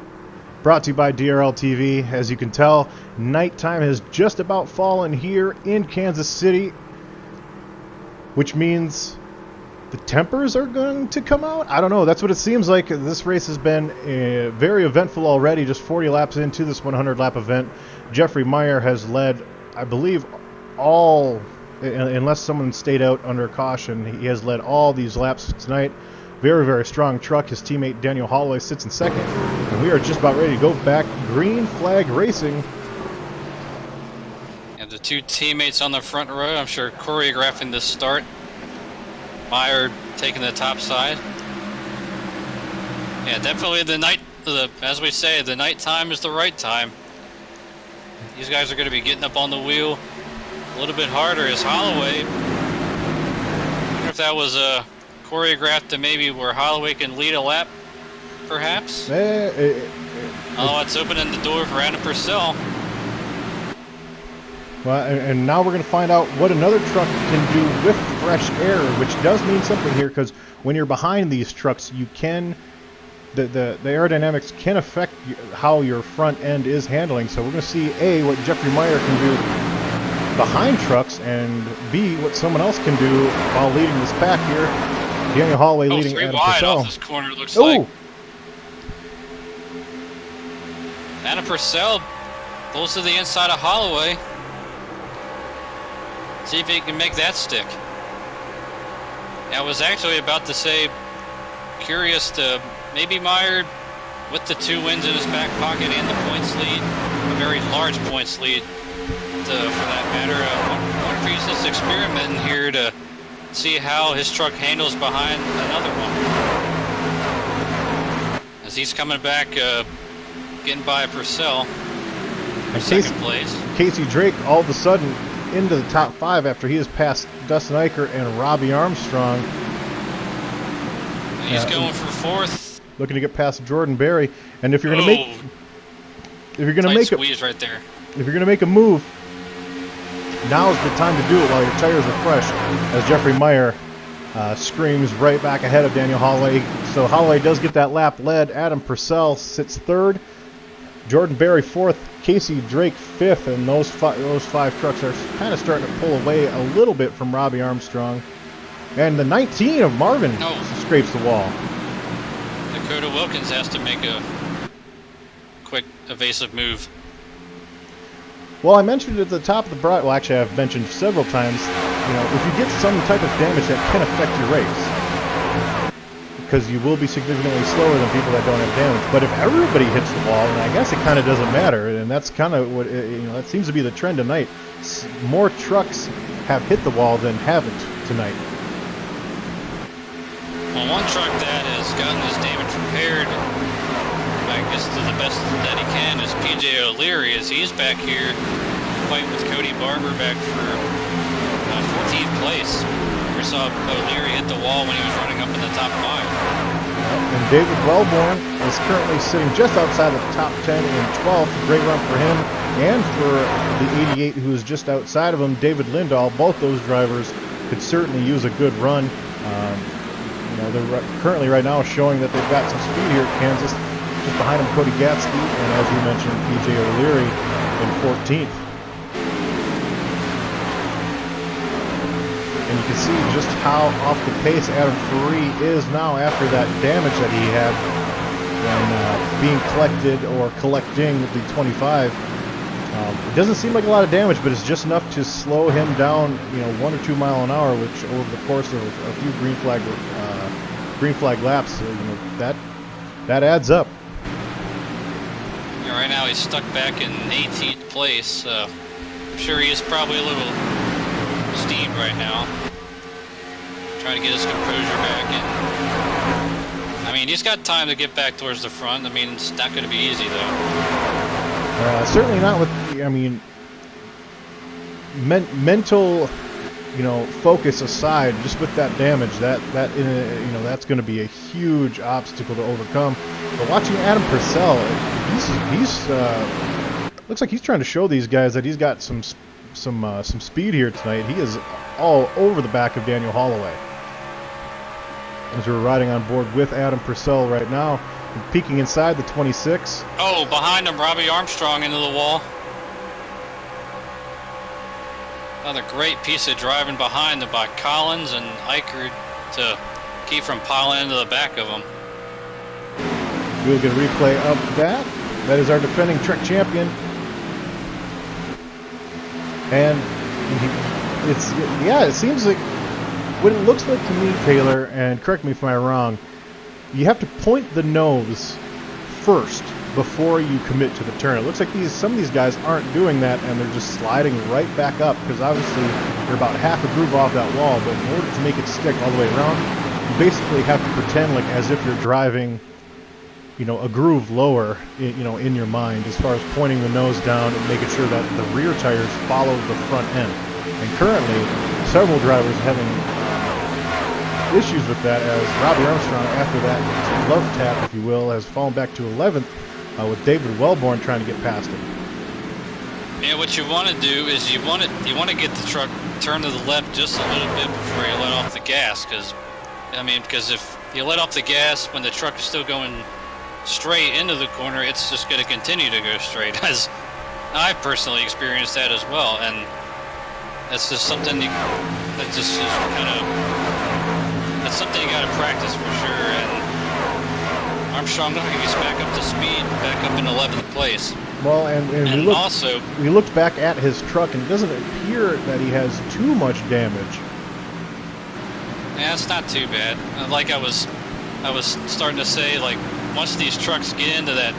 Brought to you by DRL TV. As you can tell, nighttime has just about fallen here in Kansas City, which means the tempers are going to come out? I don't know. That's what it seems like. This race has been very eventful already, just 40 laps into this 100-lap event. Jeffrey Maier has led, I believe, all, unless someone stayed out under caution, he has led all these laps tonight. Very, very strong truck. His teammate Daniel Holloway sits in second. And we are just about ready to go back green flag racing. And the two teammates on the front row, I'm sure, choreographing this start. Maier taking the top side. Yeah, definitely as we say, the night time is the right time. These guys are going to be getting up on the wheel a little bit harder as Holloway. I wonder if that was choreographed to maybe where Holloway can lead a lap, perhaps? Oh, it's opening the door for Adam Purcell. Well, and now we're going to find out what another truck can do with fresh air, which does mean something here, because when you're behind these trucks, you can, the aerodynamics can affect how your front end is handling. So we're going to see, A, what Jeffrey Maier can do behind trucks, and B, what someone else can do while leading this pack here. Daniel Holloway leading three Adam wide Purcell. off this corner, looks like. Adam Purcell pulls to the inside of Holloway. See if he can make that stick. I was actually about to say, curious to maybe Maier with the 2 wins in his back pocket and the points lead, a very large points lead for that matter. I wonder if he's just experimenting here to see how his truck handles behind another one. As he's coming back, getting by Purcell for second place. Casey Drake all of a sudden into the top 5 after he has passed Dustin Eicher and Robbie Armstrong. And he's going for 4th. Looking to get past Jordan Berry. And if you're going to make, if you're going to make squeeze right there. If you're going to make a move, now is the time to do it while your tires are fresh. As Jeffrey Maier screams right back ahead of Daniel Holloway. So Holloway does get that lap led. Adam Purcell sits 3rd. Jordan Berry 4th. Casey Drake 5th, and those five trucks are kind of starting to pull away a little bit from Robbie Armstrong. And the 19 of Marvin scrapes the wall. Dakota Wilkins has to make a quick evasive move. Well, I mentioned at the top of the broadcast, well, actually I've mentioned several times, you know, if you get some type of damage that can affect your race, because you will be significantly slower than people that don't have damage. But if everybody hits the wall, then I guess it kind of doesn't matter, and that's kind of what, you know, that seems to be the trend tonight. More trucks have hit the wall than haven't tonight. Well, one truck that has gotten his damage repaired, I guess to the best that he can, is PJ O'Leary, as he's back here fighting with Cody Barber back for 14th place. We saw O'Leary hit the wall when he was running up in the top 5. And David Wellborn is currently sitting just outside the top 10 in 12th. Great run for him and for the 88 who is just outside of him, David Lindahl. Both those drivers could certainly use a good run. You know, they're currently right now showing that they've got some speed here at Kansas. Just behind him, Cody Gatsky, and as you mentioned, PJ O'Leary in 14th. And you can see just how off the pace Adam Faree is now after that damage that he had when being collected or collecting the 25. It doesn't seem like a lot of damage, but it's just enough to slow him down, you know, 1 or 2 miles an hour, which over the course of a few green flag laps, you know, that adds up. Yeah, right now he's stuck back in 18th place. I'm sure he is probably a little steamed right now, trying to get his composure back. And I mean, he's got time to get back towards the front. I mean, it's not going to be easy though. Certainly not with, I mean, mental, you know, focus aside. Just with that damage, that you know, that's going to be a huge obstacle to overcome. But watching Adam Purcell, he's looks like he's trying to show these guys that he's got some speed here tonight. He is all over the back of Daniel Holloway. As we're riding on board with Adam Purcell right now, peeking inside the 26. Oh, behind him, Robbie Armstrong into the wall. Another great piece of driving behind them by Collins and Eicher to keep from piling into the back of them. We'll get a replay of that. That is our defending Trek champion. And it seems like what it looks like to me, Taylor, and correct me if I'm wrong, you have to point the nose first before you commit to the turn. It looks like some of these guys aren't doing that, and they're just sliding right back up because obviously they're about half a groove off that wall, but in order to make it stick all the way around, you basically have to pretend like as if you're driving, you know, a groove lower, you know, in your mind, as far as pointing the nose down and making sure that the rear tires follow the front end. And currently, several drivers having issues with that, as Robbie Armstrong, after that love tap, if you will, has fallen back to 11th with David Wellborn trying to get past him. Yeah, what you want to do is you want to get the truck turned to the left just a little bit before you let off the gas, because if you let off the gas when the truck is still going straight into the corner, it's just going to continue to go straight, as I've personally experienced that as well. And that's just something that's something you got to practice for sure. And Armstrong looking like he's back up to speed, back up in 11th place. Well, and we looked back at his truck, and it doesn't appear that he has too much damage. Yeah, it's not too bad. Like I was starting to say, like, once these trucks get into that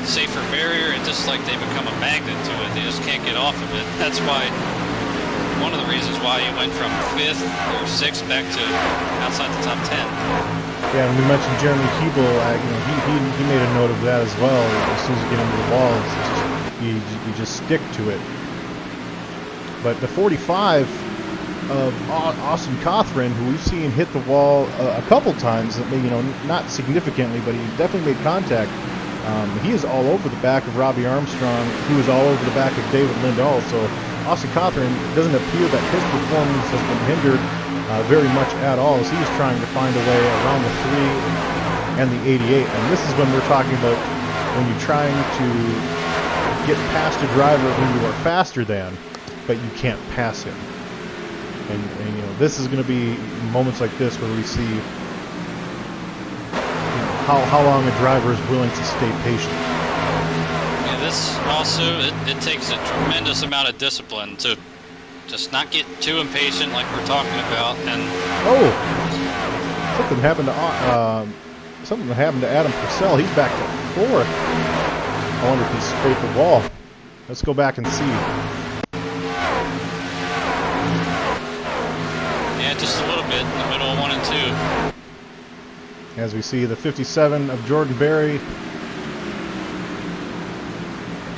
safer barrier, it's just like they become a magnet to it. They just can't get off of it. That's why, one of the reasons why he went from 5th or 6th back to outside the top 10. Yeah, and we mentioned Jeremy Keeble. He made a note of that as well. As soon as you get into the wall, you just stick to it. But the 45 of Austin Cothran, who we've seen hit the wall a couple times, not significantly, but he definitely made contact. He is all over the back of Robbie Armstrong, who is all over the back of David Lindahl. So Austin Cothran, doesn't appear that his performance has been hindered very much at all, as he's trying to find a way around the 3 and the 88. And this is when we're talking about when you're trying to get past a driver who you are faster than, but you can't pass him. And this is going to be moments like this where we see how long a driver is willing to stay patient. Yeah, this also, it takes a tremendous amount of discipline to just not get too impatient like we're talking about. And something happened to Adam Purcell. He's back to 4th. I wonder if he scraped the wall. Let's go back and see. Yeah, just a little bit in the middle of 1 and 2. As we see the 57 of Jordan Berry.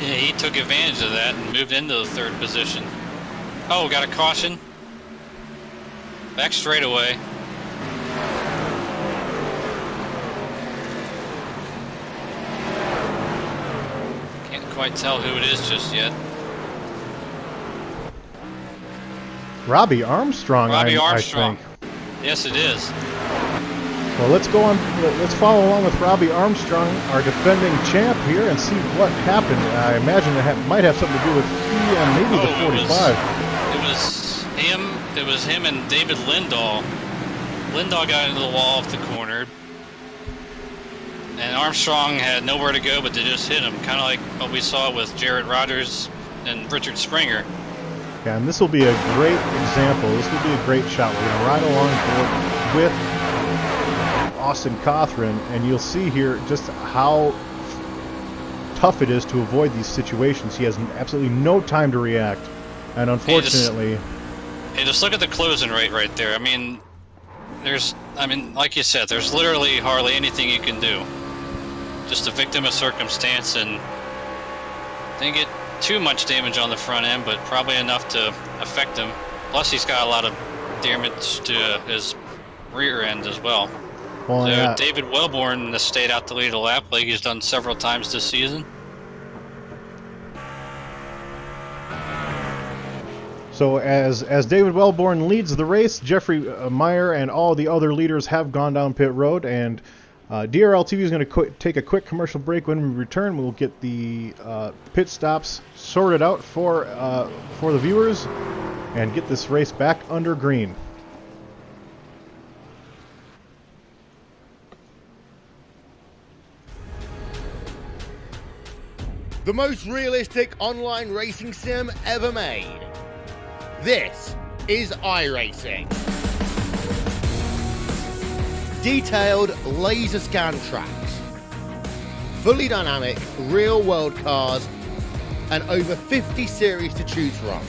Yeah, he took advantage of that and moved into the 3rd position. Oh, got a caution. Back straightaway. Can't quite tell who it is just yet. Robbie Armstrong, Robbie Armstrong. I think. Yes, it is. Well, let's go on. Let's follow along with Robbie Armstrong, our defending champ here, and see what happened. I imagine it might have something to do with he and maybe the 45. It was him and David Lindahl. Lindahl got into the wall off the corner, and Armstrong had nowhere to go but to just hit him, kind of like what we saw with Jarrett Rogers and Richard Springer. Yeah, and this will be a great example. This will be a great shot. We're going to ride along with Austin Cothran, and you'll see here just how tough it is to avoid these situations. He has absolutely no time to react, and unfortunately... Hey, just look at the closing rate right there. Like you said, there's literally hardly anything you can do. Just a victim of circumstance, and didn't get too much damage on the front end, but probably enough to affect him. Plus, he's got a lot of damage to his rear end as well. Well, yeah. David Wellborn has stayed out to lead a lap like he's done several times this season. So as David Wellborn leads the race, Jeffrey Maier and all the other leaders have gone down pit road, and DRL TV is going to take a quick commercial break. When we return, we'll get the pit stops sorted out for the viewers and get this race back under green. The most realistic online racing sim ever made. This is iRacing. Detailed laser scan tracks, fully dynamic real world cars, and over 50 series to choose from.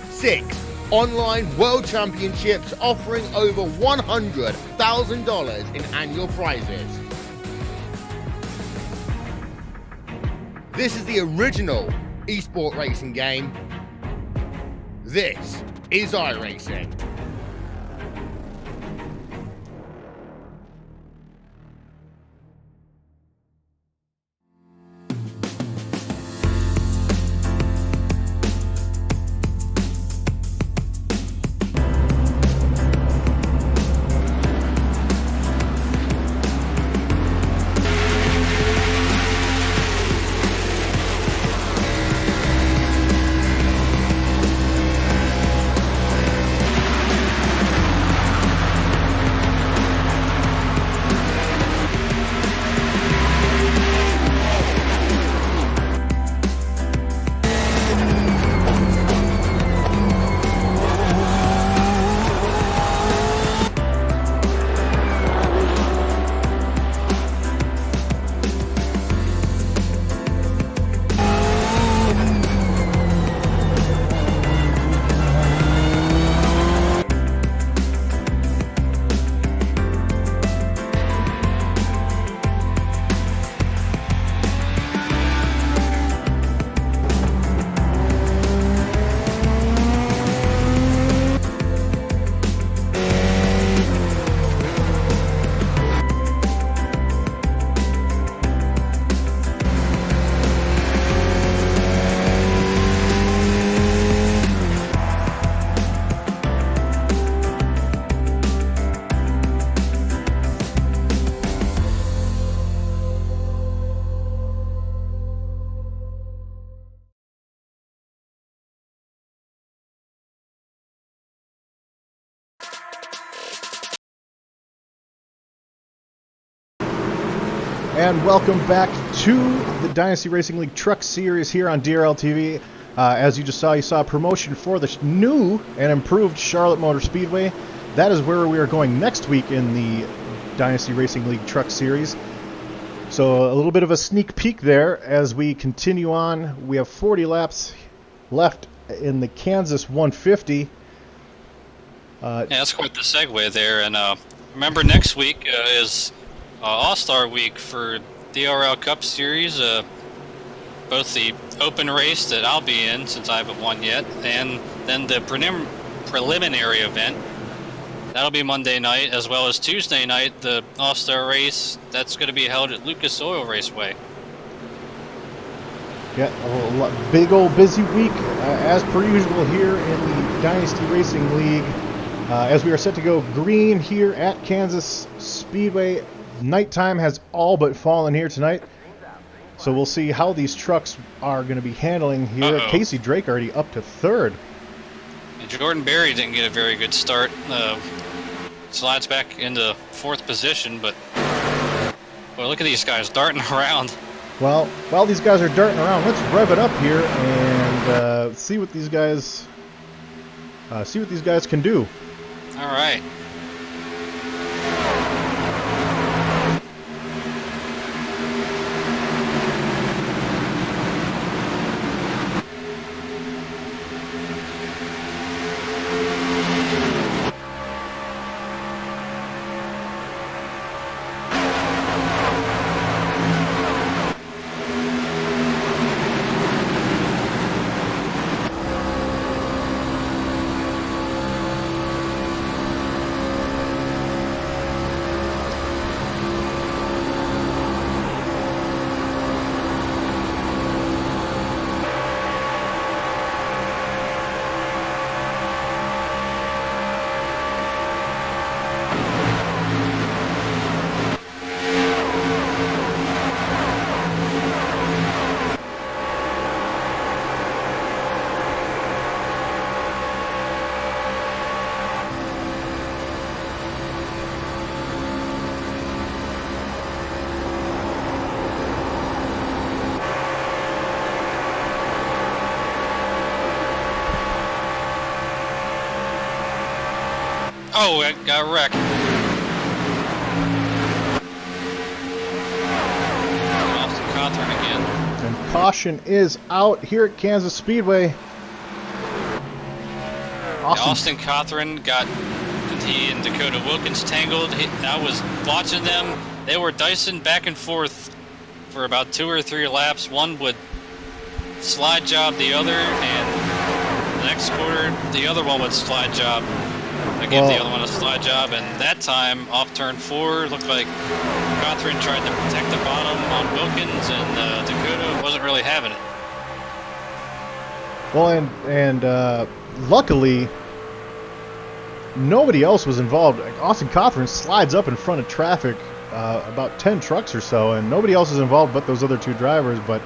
6 online world championships offering over $100,000 in annual prizes. This is the original esport racing game. This is iRacing. And welcome back to the Dynasty Racing League Truck Series here on DRL TV. As you just saw, you saw a promotion for the new and improved Charlotte Motor Speedway. That is where we are going next week in the Dynasty Racing League Truck Series. So a little bit of a sneak peek there as we continue on. We have 40 laps left in the Kansas 150. Yeah, that's quite the segue there. And remember, next week is All-Star Week for DRL Cup Series. Both the open race that I'll be in, since I haven't won yet, and then the preliminary event. That'll be Monday night, as well as Tuesday night, the All-Star race. That's going to be held at Lucas Oil Raceway. Yeah, a big old busy week, as per usual here in the Dynasty Racing League. As we are set to go green here at Kansas Speedway. Nighttime has all but fallen here tonight. So we'll see how these trucks are going to be handling here. Casey Drake already up to third. And Jordan Berry didn't get a very good start. Slides back into fourth position, but boy, look at these guys darting around. Well, while these guys are darting around, let's rev it up here and see what these guys can do. All right. Oh, it got wrecked. Austin Cawthorn again. And caution is out here at Kansas Speedway. Austin Cawthorn got he and Dakota Wilkins tangled. I was watching them. They were dicing back and forth for about 2 or 3 laps. One would slide job the other, and the next quarter, the other one would slide job. I gave the other one a slide job, and that time, off turn 4, looked like Cawthorn tried to protect the bottom on Wilkins, and Dakota wasn't really having it. Well, and luckily, nobody else was involved. Austin Cawthorn slides up in front of traffic, about 10 trucks or so, and nobody else is involved but those other 2 drivers. But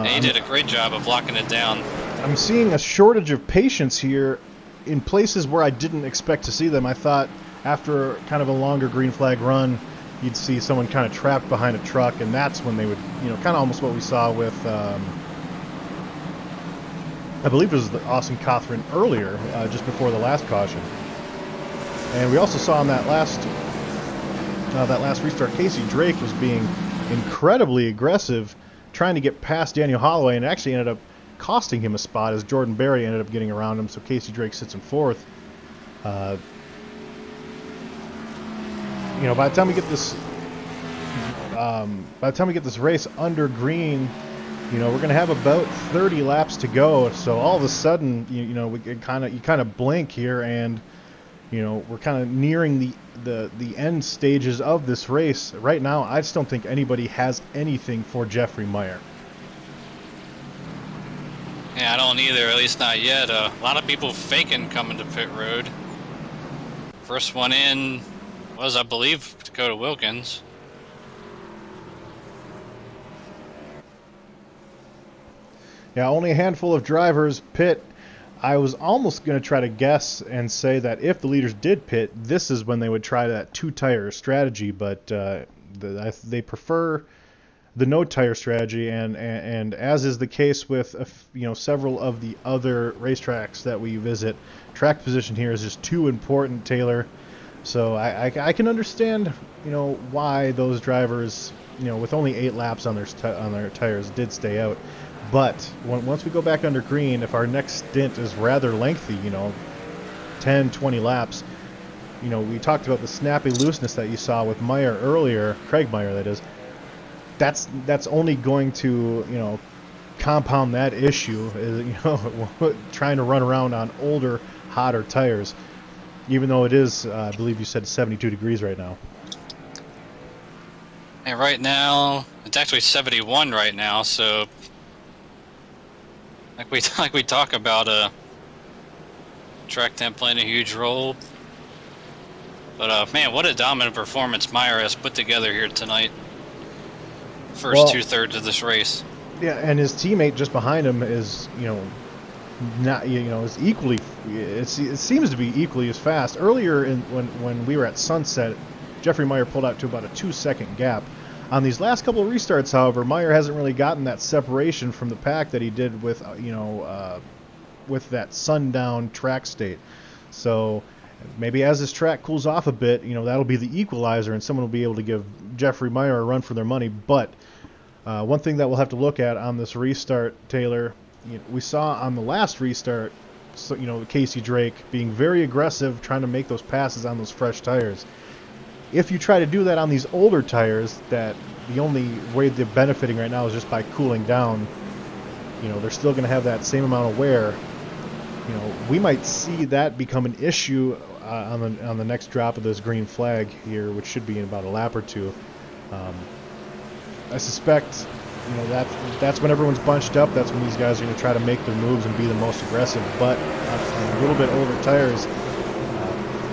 he did a great job of locking it down. I'm seeing a shortage of patience here in places where I didn't expect to see them. I thought after kind of a longer green flag run, you'd see someone kind of trapped behind a truck, and that's when they would, kind of almost what we saw with, I believe it was Austin Cawthorn earlier, just before the last caution. And we also saw on that last restart, Casey Drake was being incredibly aggressive, trying to get past Daniel Holloway, and it actually ended up costing him a spot as Jordan Berry ended up getting around him. So Casey Drake sits in 4th. By the time we get this, race under green, we're going to have about 30 laps to go. So all of a sudden, you kind of blink here, and we're kind of nearing the end stages of this race. Right now, I just don't think anybody has anything for Jeffrey Maier. Yeah, I don't either, at least not yet. A lot of people faking coming to pit road. First one in was, I believe, Dakota Wilkins. Yeah, only a handful of drivers pit. I was almost going to try to guess and say that if the leaders did pit, this is when they would try that 2-tire strategy, but they prefer the no-tire strategy, and as is the case with several of the other racetracks that we visit, track position here is just too important, Taylor. So I can understand why those drivers with only 8 laps on their tires did stay out. But once we go back under green, if our next stint is rather lengthy, 10, 20 laps, we talked about the snappy looseness that you saw with Maier earlier, Craig Maier that is. That's only going to compound that issue, trying to run around on older, hotter tires, even though it is, I believe you said 72 degrees right now. And right now, it's actually 71 right now, so like we talk about track temp playing a huge role. But man, what a dominant performance Maier has put together here tonight. First 2/3 of this race. Yeah, and his teammate just behind him is, not, is equally. It seems to be equally as fast. Earlier, when we were at Sunset, Jeffrey Maier pulled out to about a 2-second gap. On these last couple of restarts, however, Maier hasn't really gotten that separation from the pack that he did with, with that sundown track state. So maybe as this track cools off a bit, that'll be the equalizer, and someone will be able to give Jeffrey Maier a run for their money. But one thing that we'll have to look at on this restart, Taylor, we saw on the last restart, Casey Drake being very aggressive, trying to make those passes on those fresh tires. If you try to do that on these older tires, that the only way they're benefiting right now is just by cooling down, they're still going to have that same amount of wear. We might see that become an issue on the next drop of this green flag here, which should be in about a lap or 2. I suspect, that's when everyone's bunched up. That's when these guys are going to try to make their moves and be the most aggressive. But on a little bit older tires,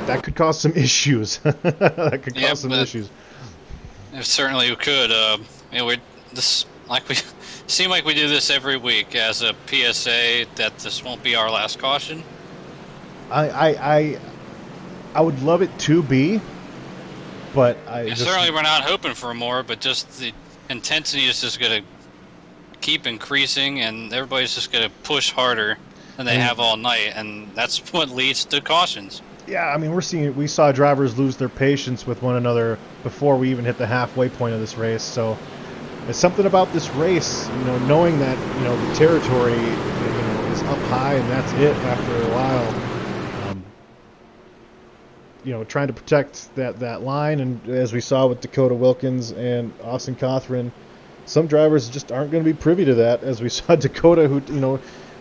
that could cause some issues. That could cause some issues. It certainly could. We seem like we do this every week as a PSA that this won't be our last caution. I would love it to be, but certainly we're not hoping for more. But just the intensity is just going to keep increasing, and everybody's just going to push harder than they have all night, and that's what leads to cautions. Yeah, I mean, we saw drivers lose their patience with one another before we even hit the halfway point of this race. So it's something about this race, knowing that, the territory, is up high and that's it after a while. Trying to protect that line, and as we saw with Dakota Wilkins and Austin Cothran, some drivers just aren't going to be privy to that, as we saw Dakota, who,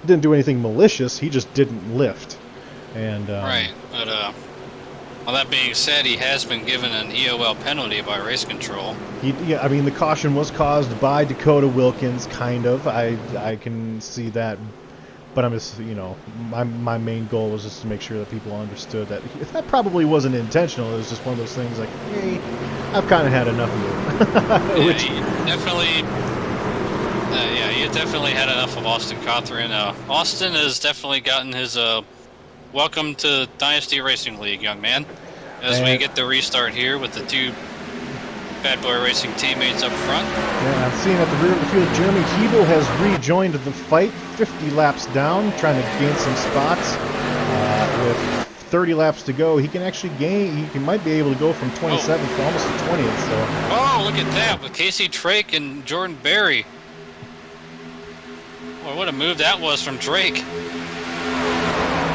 didn't do anything malicious, he just didn't lift. And right, but well, that being said, he has been given an EOL penalty by race control. Yeah, I mean, the caution was caused by Dakota Wilkins, kind of. I can see that, but I'm just, my main goal was just to make sure that people understood that probably wasn't intentional. It was just one of those things like, hey, I've kind of had enough of it. You definitely had enough of Austin Cothran. Austin has definitely gotten his welcome to Dynasty Racing League, young man. As we get the restart here with the two Bad Boy Racing teammates up front. Yeah, I'm seeing at the rear of the field, Jeremy Hebel has rejoined the fight, 50 laps down, trying to gain some spots. With 30 laps to go, he can actually he might be able to go from 27th to almost to 20th. So. Oh, look at that, with Casey Drake and Jordan Berry. Boy, what a move that was from Drake.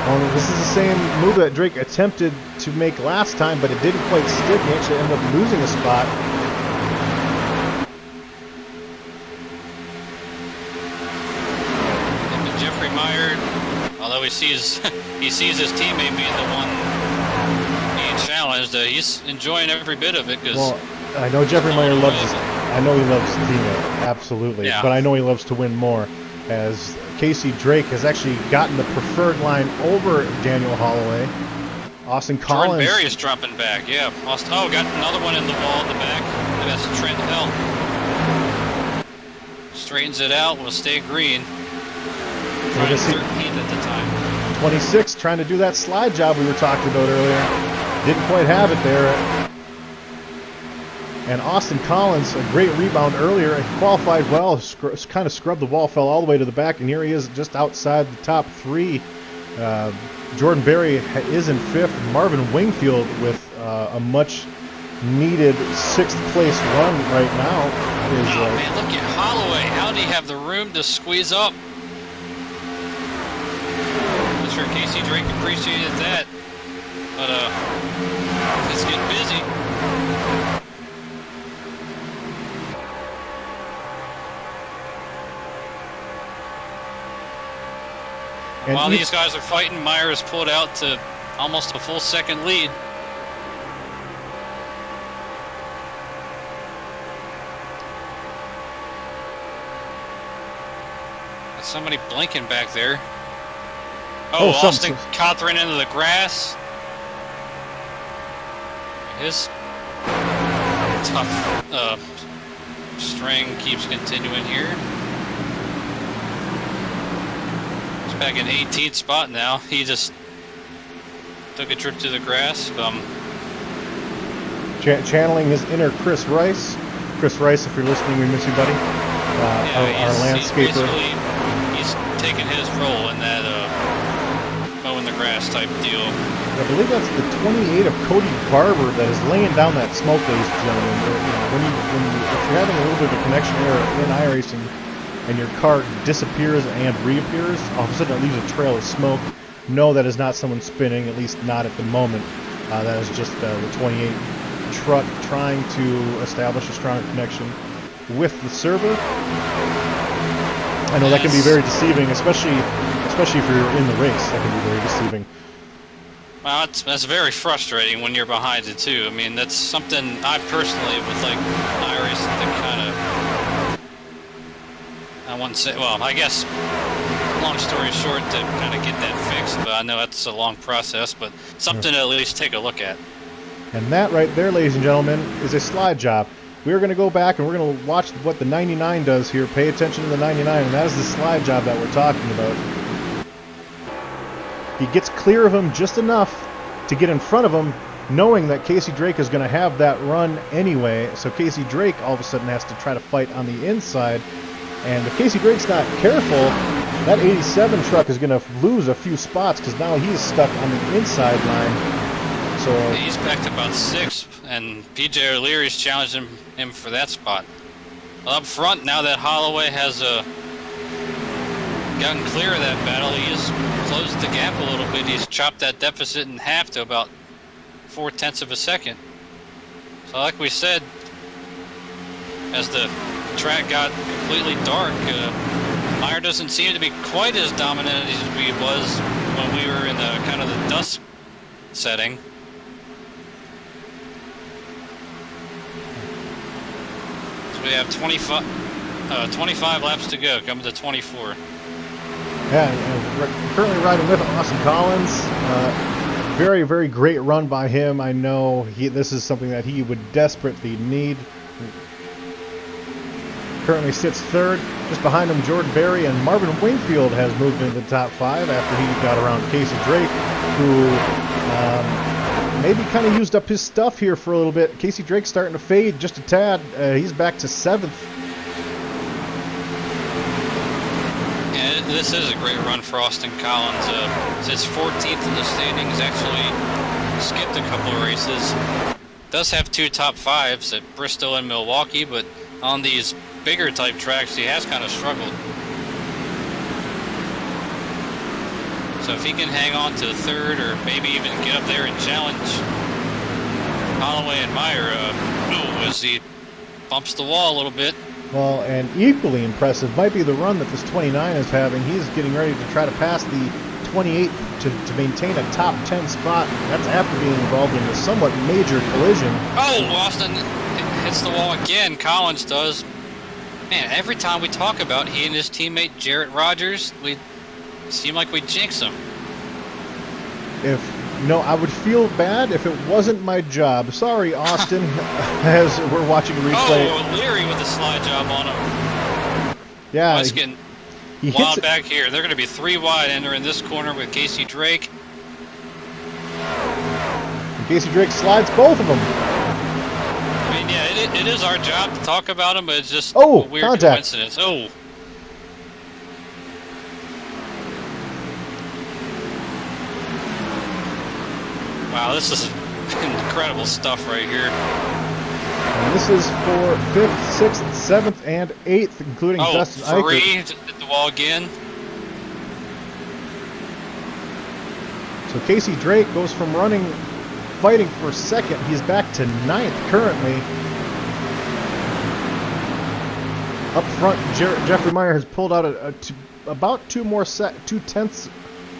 Well, this is the same move that Drake attempted to make last time, but it didn't quite stick. He actually ended up losing a spot. And Jeffrey Maier, although he sees his teammate being the one being challenged, he's enjoying every bit of it. Well, I know Jeffrey Maier loves. I know he loves his teammate, absolutely. Yeah. But I know he loves to win more. As Casey Drake has actually gotten the preferred line over Daniel Holloway. Austin Collins. Jordan Berry is dropping back, yeah. Got another one in the wall in the back. That's Trent Hill. Straightens it out, will stay green. 13th at the time. 26 trying to do that slide job we were talking about earlier. Didn't quite have it there. And Austin Collins, a great rebound earlier. He qualified well, kind of scrubbed the wall, fell all the way to the back, and here he is just outside the top three. Jordan Berry is in 5th. Marvin Wingfield with a much-needed 6th place run right now. Man, look at Holloway. How did he have the room to squeeze up? I'm sure Casey Drake appreciated that. But it's getting busy. And while these guys are fighting, Maier has pulled out to almost a full second lead. Got somebody blinking back there. Austin Cothran into the grass. His tough string keeps continuing here. Back in 18th spot now. He just took a trip to the grass. Channeling his inner Chris Rice. Chris Rice, if you're listening, we miss you, buddy. Our landscaper. He's taking his role in that mowing the grass type deal. I believe that's the 28 of Cody Barber that is laying down that smoke, ladies and gentlemen. If you're having a little bit of a connection error in iRacing, and your car disappears and reappears, all of a sudden it leaves a trail of smoke. No, that is not someone spinning, at least not at the moment. That is just the 28 truck trying to establish a stronger connection with the server. I know that can be very deceiving, especially if you're in the race. That can be very deceiving. Well, that's very frustrating when you're behind it too. I mean, that's something I personally would like iRacing to kind of, I wouldn't say, well, I guess, long story short, to kind of get that fixed, but I know that's a long process, but something to at least take a look at. And that right there, ladies and gentlemen, is a slide job. We're going to go back and we're going to watch what the 99 does here. Pay attention to the 99, and that is the slide job that we're talking about. He gets clear of him just enough to get in front of him, knowing that Casey Drake is going to have that run anyway. So Casey Drake all of a sudden has to try to fight on the inside. And if Casey Drake's not careful, that 87 truck is going to lose a few spots because now he's stuck on the inside line. So He's back to about 6, and PJ O'Leary's challenging him for that spot. Up front, now that Holloway has gotten clear of that battle, he has closed the gap a little bit. He's chopped that deficit in half to about 0.4 of a second. So like we said, as the track got completely dark, Maier doesn't seem to be quite as dominant as he was when we were in the kind of the dusk setting. So we have 25 laps to go, coming to 24. yeah, and we're currently riding with Austin Collins. Very, very great run by him. I know this is something that he would desperately need. Currently sits third. Just behind him, Jordan Berry, and Marvin Wingfield has moved into the top 5 after he got around Casey Drake, who maybe kind of used up his stuff here for a little bit. Casey Drake's starting to fade just a tad. He's back to 7th. Yeah, this is a great run for Austin Collins. Sits 14th in the standings, actually skipped a couple of races. Does have 2 top 5s at Bristol and Milwaukee, but on these bigger type tracks, he has kind of struggled. So if he can hang on to 3rd, or maybe even get up there and challenge Holloway and Maier, as he bumps the wall a little bit. Well, and equally impressive might be the run that this 29 is having. He's getting ready to try to pass the 28 to maintain a top 10 spot. That's after being involved in a somewhat major collision. Oh, Austin hits the wall again. Collins does. Man, every time we talk about he and his teammate Jarrett Rogers, we seem like we jinx him. I would feel bad if it wasn't my job. Sorry, Austin, as we're watching a replay. Oh, O'Leary with a slide job on him. Yeah, It's getting wild back here. They're going to be 3 wide entering this corner with Casey Drake. Casey Drake slides both of them. I mean, yeah, it is our job to talk about him, but it's just a weird contact. coincidence. Oh. Wow, this is incredible stuff right here. And this is for 5th, 6th, 7th, and 8th, including Dustin Eichert. 3 hit the wall again. So Casey Drake goes from fighting for 2nd. He's back to 9th currently. Up front, Jeffrey Maier has pulled out about 2/10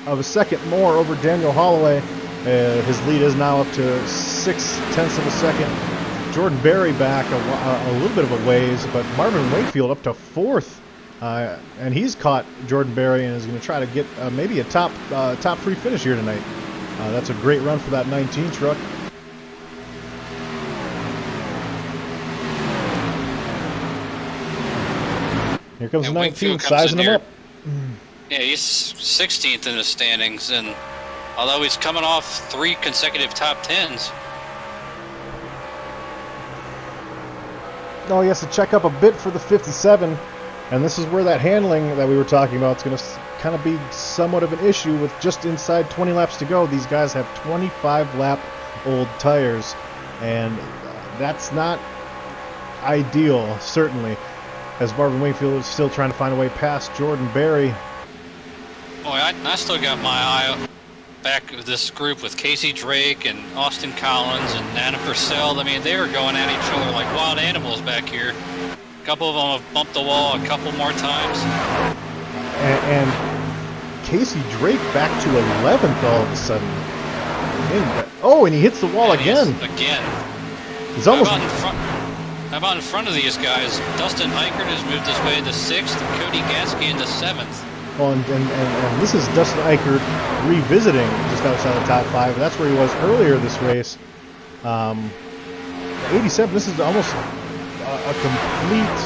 of a second more over Daniel Holloway. His lead is now up to 0.6 of a second. Jordan Berry back a little bit of a ways, but Marvin Wingfield up to 4th. And he's caught Jordan Berry and is going to try to get maybe a top 3 finish here tonight. That's a great run for that 19 truck. Here comes the 19, sizing him up. Yeah, he's 16th in the standings, and although he's coming off 3 consecutive top 10s. Oh, he has to check up a bit for the 57, and this is where that handling that we were talking about is going to kind of be somewhat of an issue with just inside 20 laps to go. These guys have 25-lap-old tires, and that's not ideal, certainly, as Marvin Wingfield is still trying to find a way past Jordan Berry. Boy, I still got my eye back with this group with Casey Drake and Austin Collins and Nana Purcell. I mean, they were going at each other like wild animals back here. A couple of them have bumped the wall a couple more times. And Casey Drake back to 11th all of a sudden. And he hits the wall again. He's almost... How about in front of these guys? Dustin Eichert has moved his way to 6th, and Cody Gasky into 7th. Well, and this is Dustin Eichert revisiting just outside the top 5. That's where he was earlier this race. 87, this is almost a complete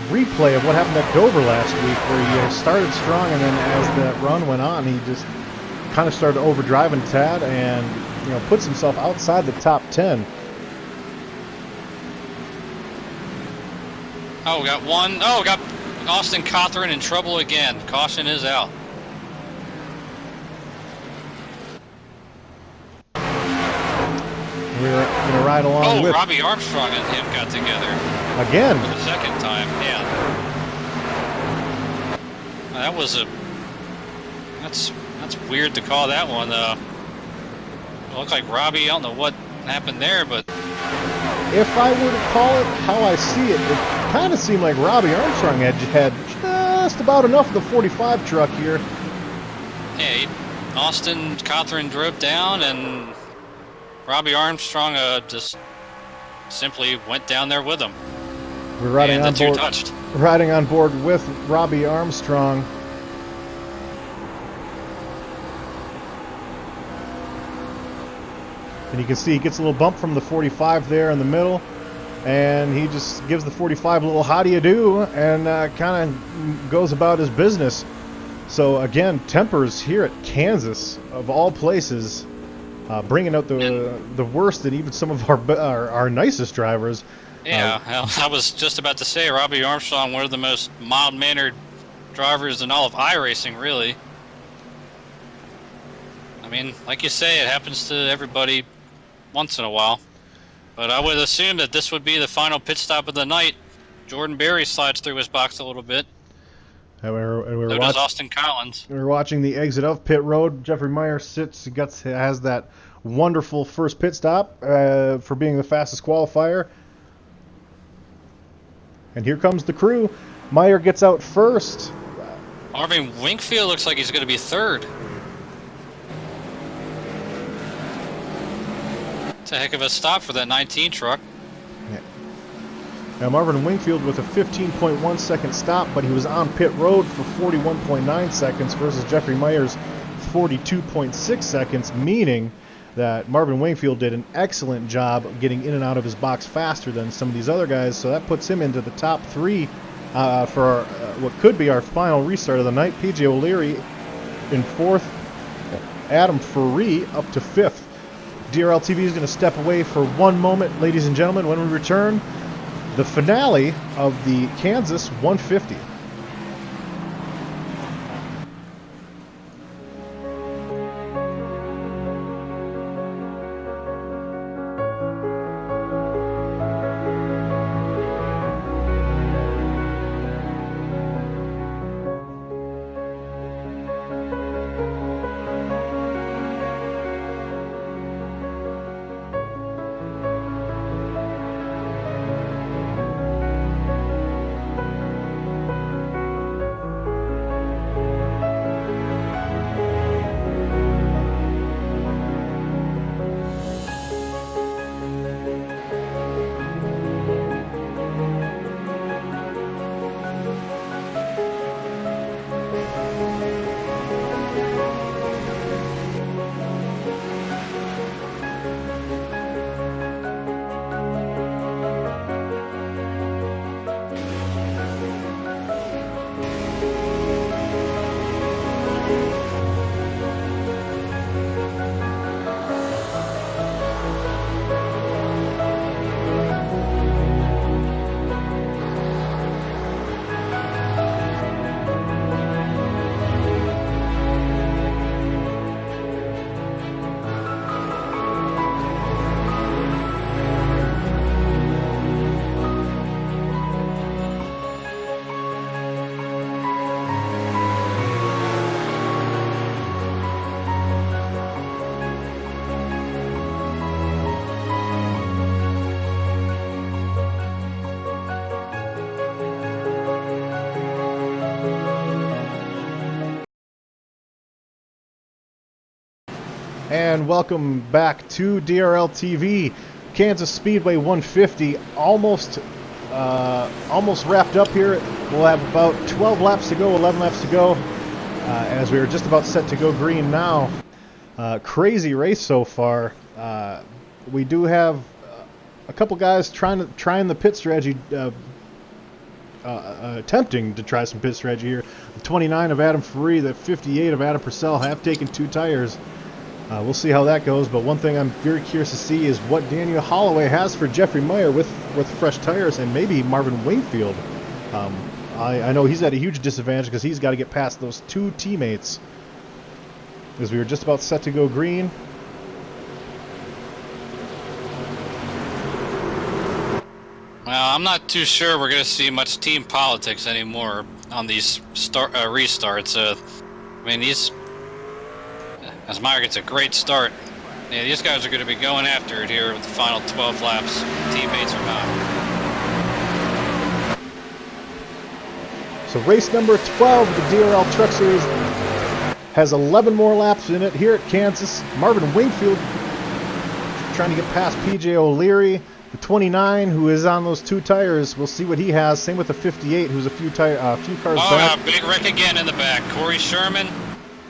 replay of what happened at Dover last week, where he started strong, and then as that run went on, he just kind of started overdriving Tad and puts himself outside the top 10. Oh, got one. Oh, got Austin Cawthorn in trouble again. Caution is out. We're going to ride along with... Robbie Armstrong and him got together. Again. For the second time, yeah. That was a... That's weird to call that one. It looked like Robbie, I don't know what happened there, but... If I were to call it how I see it, it kind of seemed like Robbie Armstrong had just about enough of the 45 truck here. Yeah, Austin Cawthron drove down, and Robbie Armstrong just simply went down there with him. We're riding and on the two board. Touched. Riding on board with Robbie Armstrong. And you can see he gets a little bump from the 45 there in the middle, and he just gives the 45 a little how do you do, and kind of goes about his business. So again, tempers here at Kansas, of all places, bringing out the worst in even some of our nicest drivers. Yeah, I was just about to say, Robbie Armstrong, one of the most mild-mannered drivers in all of iRacing, really. I mean, like you say, it happens to everybody once in a while. But I would assume that this would be the final pit stop of the night. Jordan Berry slides through his box a little bit. And So does Austin Collins. We're watching the exit of pit road. Jeffrey Maier has that wonderful first pit stop for being the fastest qualifier. And here comes the crew. Maier gets out first. Marvin Wingfield looks like he's going to be third. It's a heck of a stop for that 19 truck. Yeah. Now Marvin Wingfield with a 15.1 second stop, but he was on pit road for 41.9 seconds versus Jeffrey Maier's 42.6 seconds, meaning that Marvin Wingfield did an excellent job getting in and out of his box faster than some of these other guys, so that puts him into the top three for what could be our final restart of the night. PJ O'Leary in fourth, Adam Ferree up to fifth. DRL TV is going to step away for one moment, ladies and gentlemen. When we return, the finale of the Kansas 150. And welcome back to DRL TV. Kansas Speedway 150 almost wrapped up here. We'll have about 12 laps to go, 11 laps to go, as we are just about set to go green now. Crazy race so far. We do have a couple guys trying the pit strategy, attempting to try some pit strategy here. The 29 of Adam Ferree, the 58 of Adam Purcell have taken two tires. We'll see how that goes, but one thing I'm very curious to see is what Daniel Holloway has for Jeffrey Maier with fresh tires, and maybe Marvin Wingfield. I know he's at a huge disadvantage because he's got to get past those two teammates, as we were just about set to go green. I'm not too sure we're going to see much team politics anymore on these restarts. I mean, as Maier gets a great start, yeah, these guys are going to be going after it here with the final 12 laps, teammates or not. So race number 12 of the DRL Truck Series has 11 more laps in it here at Kansas. Marvin Wingfield trying to get past PJ O'Leary, the 29, who is on those 2 tires. We'll see what he has. Same with the 58, who's a few cars back. Big wreck again in the back. Corey Sherman,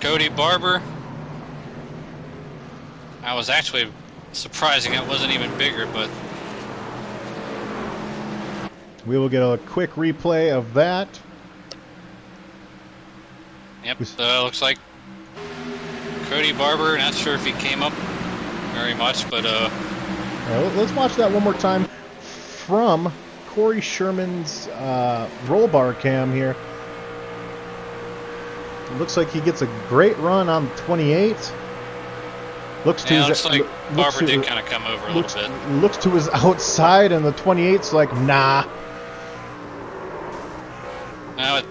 Cody Barber. I was actually surprising it wasn't even bigger, but we will get a quick replay of that. Yep, looks like Cody Barber, not sure if he came up very much, but all right, let's watch that one more time from Corey Sherman's roll bar cam here. It looks like he gets a great run on 28. Looks like Barber did kind of come over a little bit. Looks to his outside, and the 28's like, nah. Now it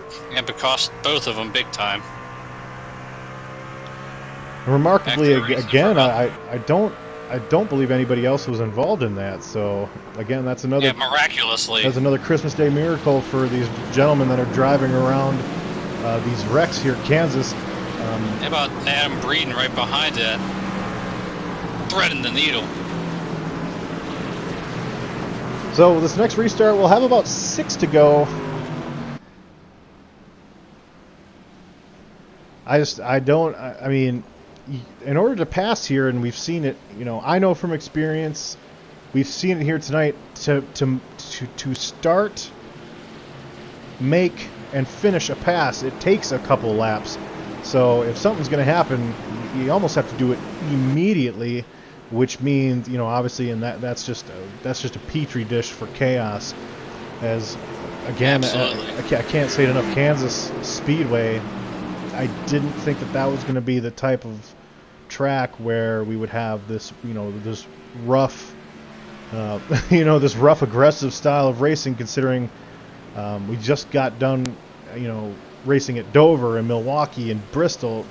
cost both of them big time. Remarkably, again, I don't believe anybody else was involved in that. So again, that's another miraculously. That's another Christmas Day miracle for these gentlemen that are driving around these wrecks here at Kansas. How about Adam Breeden right behind that, threading the needle. So this next restart, we'll have about 6 to go. I mean, in order to pass here, and we've seen it, I know from experience, we've seen it here tonight, to start, make, and finish a pass, it takes a couple laps. So if something's going to happen, you almost have to do it immediately, which means, obviously, and that's just a petri dish for chaos. As again, I can't say it enough. Kansas Speedway, I didn't think that was going to be the type of track where we would have this, this rough, this rough, aggressive style of racing. Considering we just got done, racing at Dover and Milwaukee and Bristol.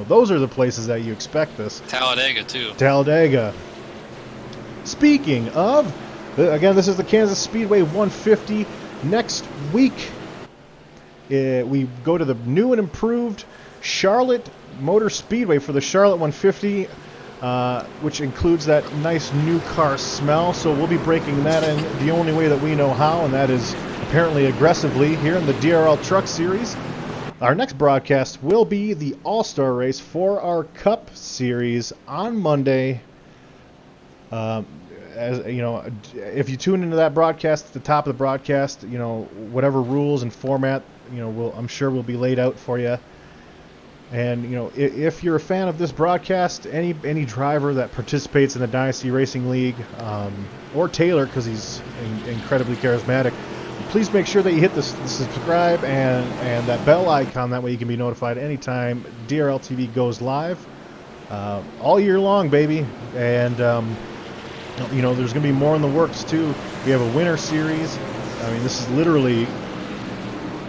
Those are the places that you expect this. Talladega too. Talladega. Speaking of, again, this is the Kansas Speedway 150. Next week, we go to the new and improved Charlotte Motor Speedway for the Charlotte 150, which includes that nice new car smell. So we'll be breaking that in the only way that we know how, and that is apparently aggressively here in the DRL Truck Series. Our next broadcast will be the All-Star Race for our Cup Series on Monday. As if you tune into that broadcast at the top of the broadcast, whatever rules and format, I'm sure will be laid out for you. And if you're a fan of this broadcast, any driver that participates in the Dynasty Racing League, or Taylor, because he's incredibly charismatic, please make sure that you hit the subscribe and that bell icon. That way you can be notified anytime DRL TV goes live, all year long, baby. And there's going to be more in the works too. We have a winter series. I mean, this is literally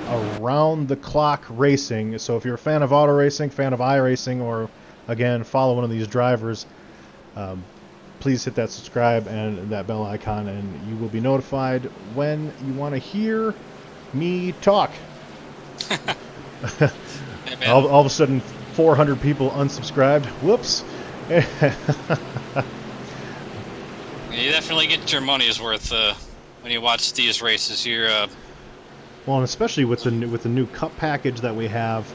around the clock racing. So if you're a fan of auto racing, fan of iRacing, or again follow one of these drivers, please hit that subscribe and that bell icon, and you will be notified when you want to hear me talk. Hey, all of a sudden 400 people unsubscribed. Whoops. You definitely get your money's worth when you watch these races here. Well, and especially with the new cup package that we have,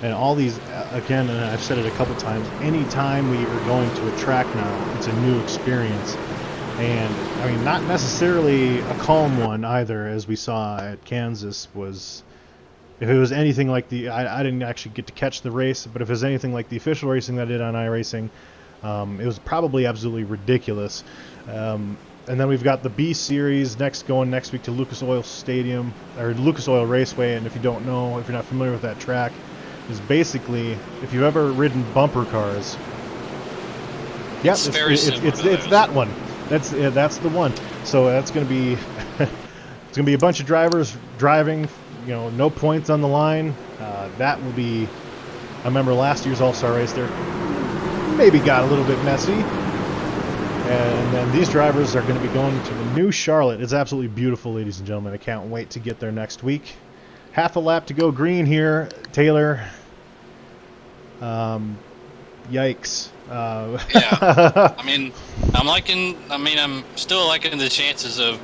and all these, again, and I've said it a couple times, anytime we are going to a track now, it's a new experience. And, I mean, not necessarily a calm one either, as we saw at Kansas. If it was anything like I didn't actually get to catch the race, but if it was anything like the official racing that I did on iRacing, it was probably absolutely ridiculous. And then we've got the B Series going next week to Lucas Oil Stadium, or Lucas Oil Raceway. And if you don't know, if you're not familiar with that track, is basically, if you've ever ridden bumper cars, it's that one. That's the one. So that's going to be It's going to be a bunch of drivers driving, no points on the line. That will be, I remember last year's All-Star race there maybe got a little bit messy. And then these drivers are going to be going to the new Charlotte. It's absolutely beautiful, ladies and gentlemen. I can't wait to get there next week. Half a lap to go green here, Taylor. Yikes. Yeah. I'm still liking the chances of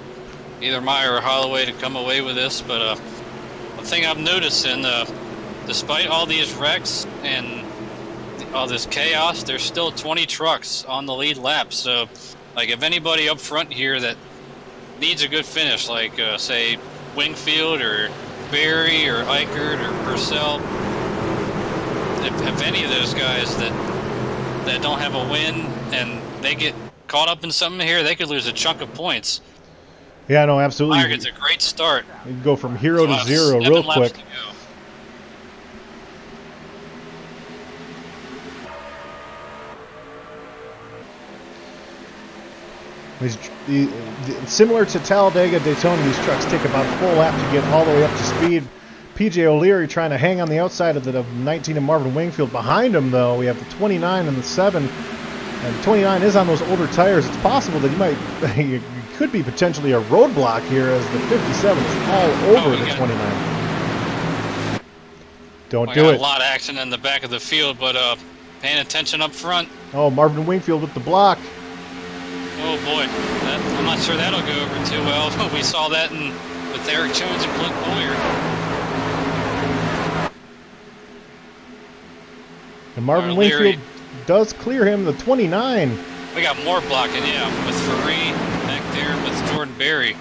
either Maier or Holloway to come away with this, but one thing I've noticed, despite all these wrecks and all this chaos, there's still 20 trucks on the lead lap. So, like, if anybody up front here that needs a good finish, like, say, Wingfield or Berry or Eichert or Purcell, if any of those guys that don't have a win and they get caught up in something here, they could lose a chunk of points. Yeah, no, absolutely. Maier gets a great start. You can go from hero to zero real quick. Similar to Talladega, Daytona, these trucks take about a full lap to get all the way up to speed. PJ O'Leary trying to hang on the outside of the 19 and Marvin Wingfield. Behind him, though, we have the 29 and the 7. And 29 is on those older tires. It's possible that he could be potentially a roadblock here as the 57 is all over the 29. Don't do it. A lot of action in the back of the field, but paying attention up front. Oh, Marvin Wingfield with the block. Oh boy, I'm not sure that'll go over too well. We saw that with Eric Jones and Clint Maier. And Marvin Wingfield does clear him, the 29. We got more blocking, yeah, with Ferrari back there with Jordan Berry.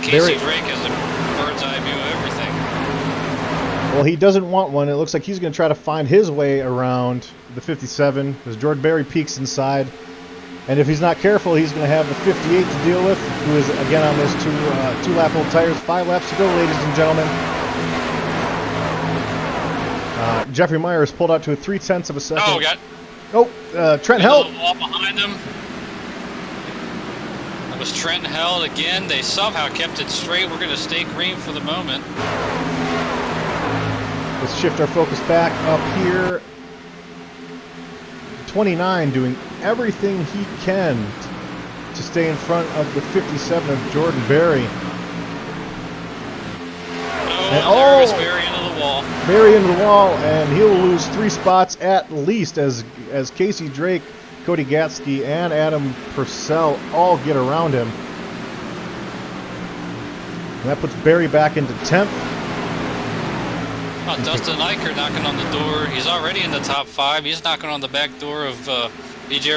Casey Drake has a bird's eye view of everything. Well, he doesn't want one. It looks like he's going to try to find his way around the 57 as Jordan Berry peeks inside. And if he's not careful, he's going to have the 58 to deal with, who is, again, on those two-lap old tires. 5 laps to go, ladies and gentlemen. Jeffrey Maier has pulled out to a 0.3 of a second. Trent Held. Wall behind him. That was Trent Held again. They somehow kept it straight. We're going to stay green for the moment. Let's shift our focus back up here. 29 doing everything he can to stay in front of the 57 of Jordan Berry. There's Berry into the wall. Berry into the wall, and he'll lose 3 spots at least as Casey Drake, Cody Gatsky, and Adam Purcell all get around him. And that puts Berry back into 10th. Dustin Eichert knocking on the door. He's already in the top 5. He's knocking on the back door of PJ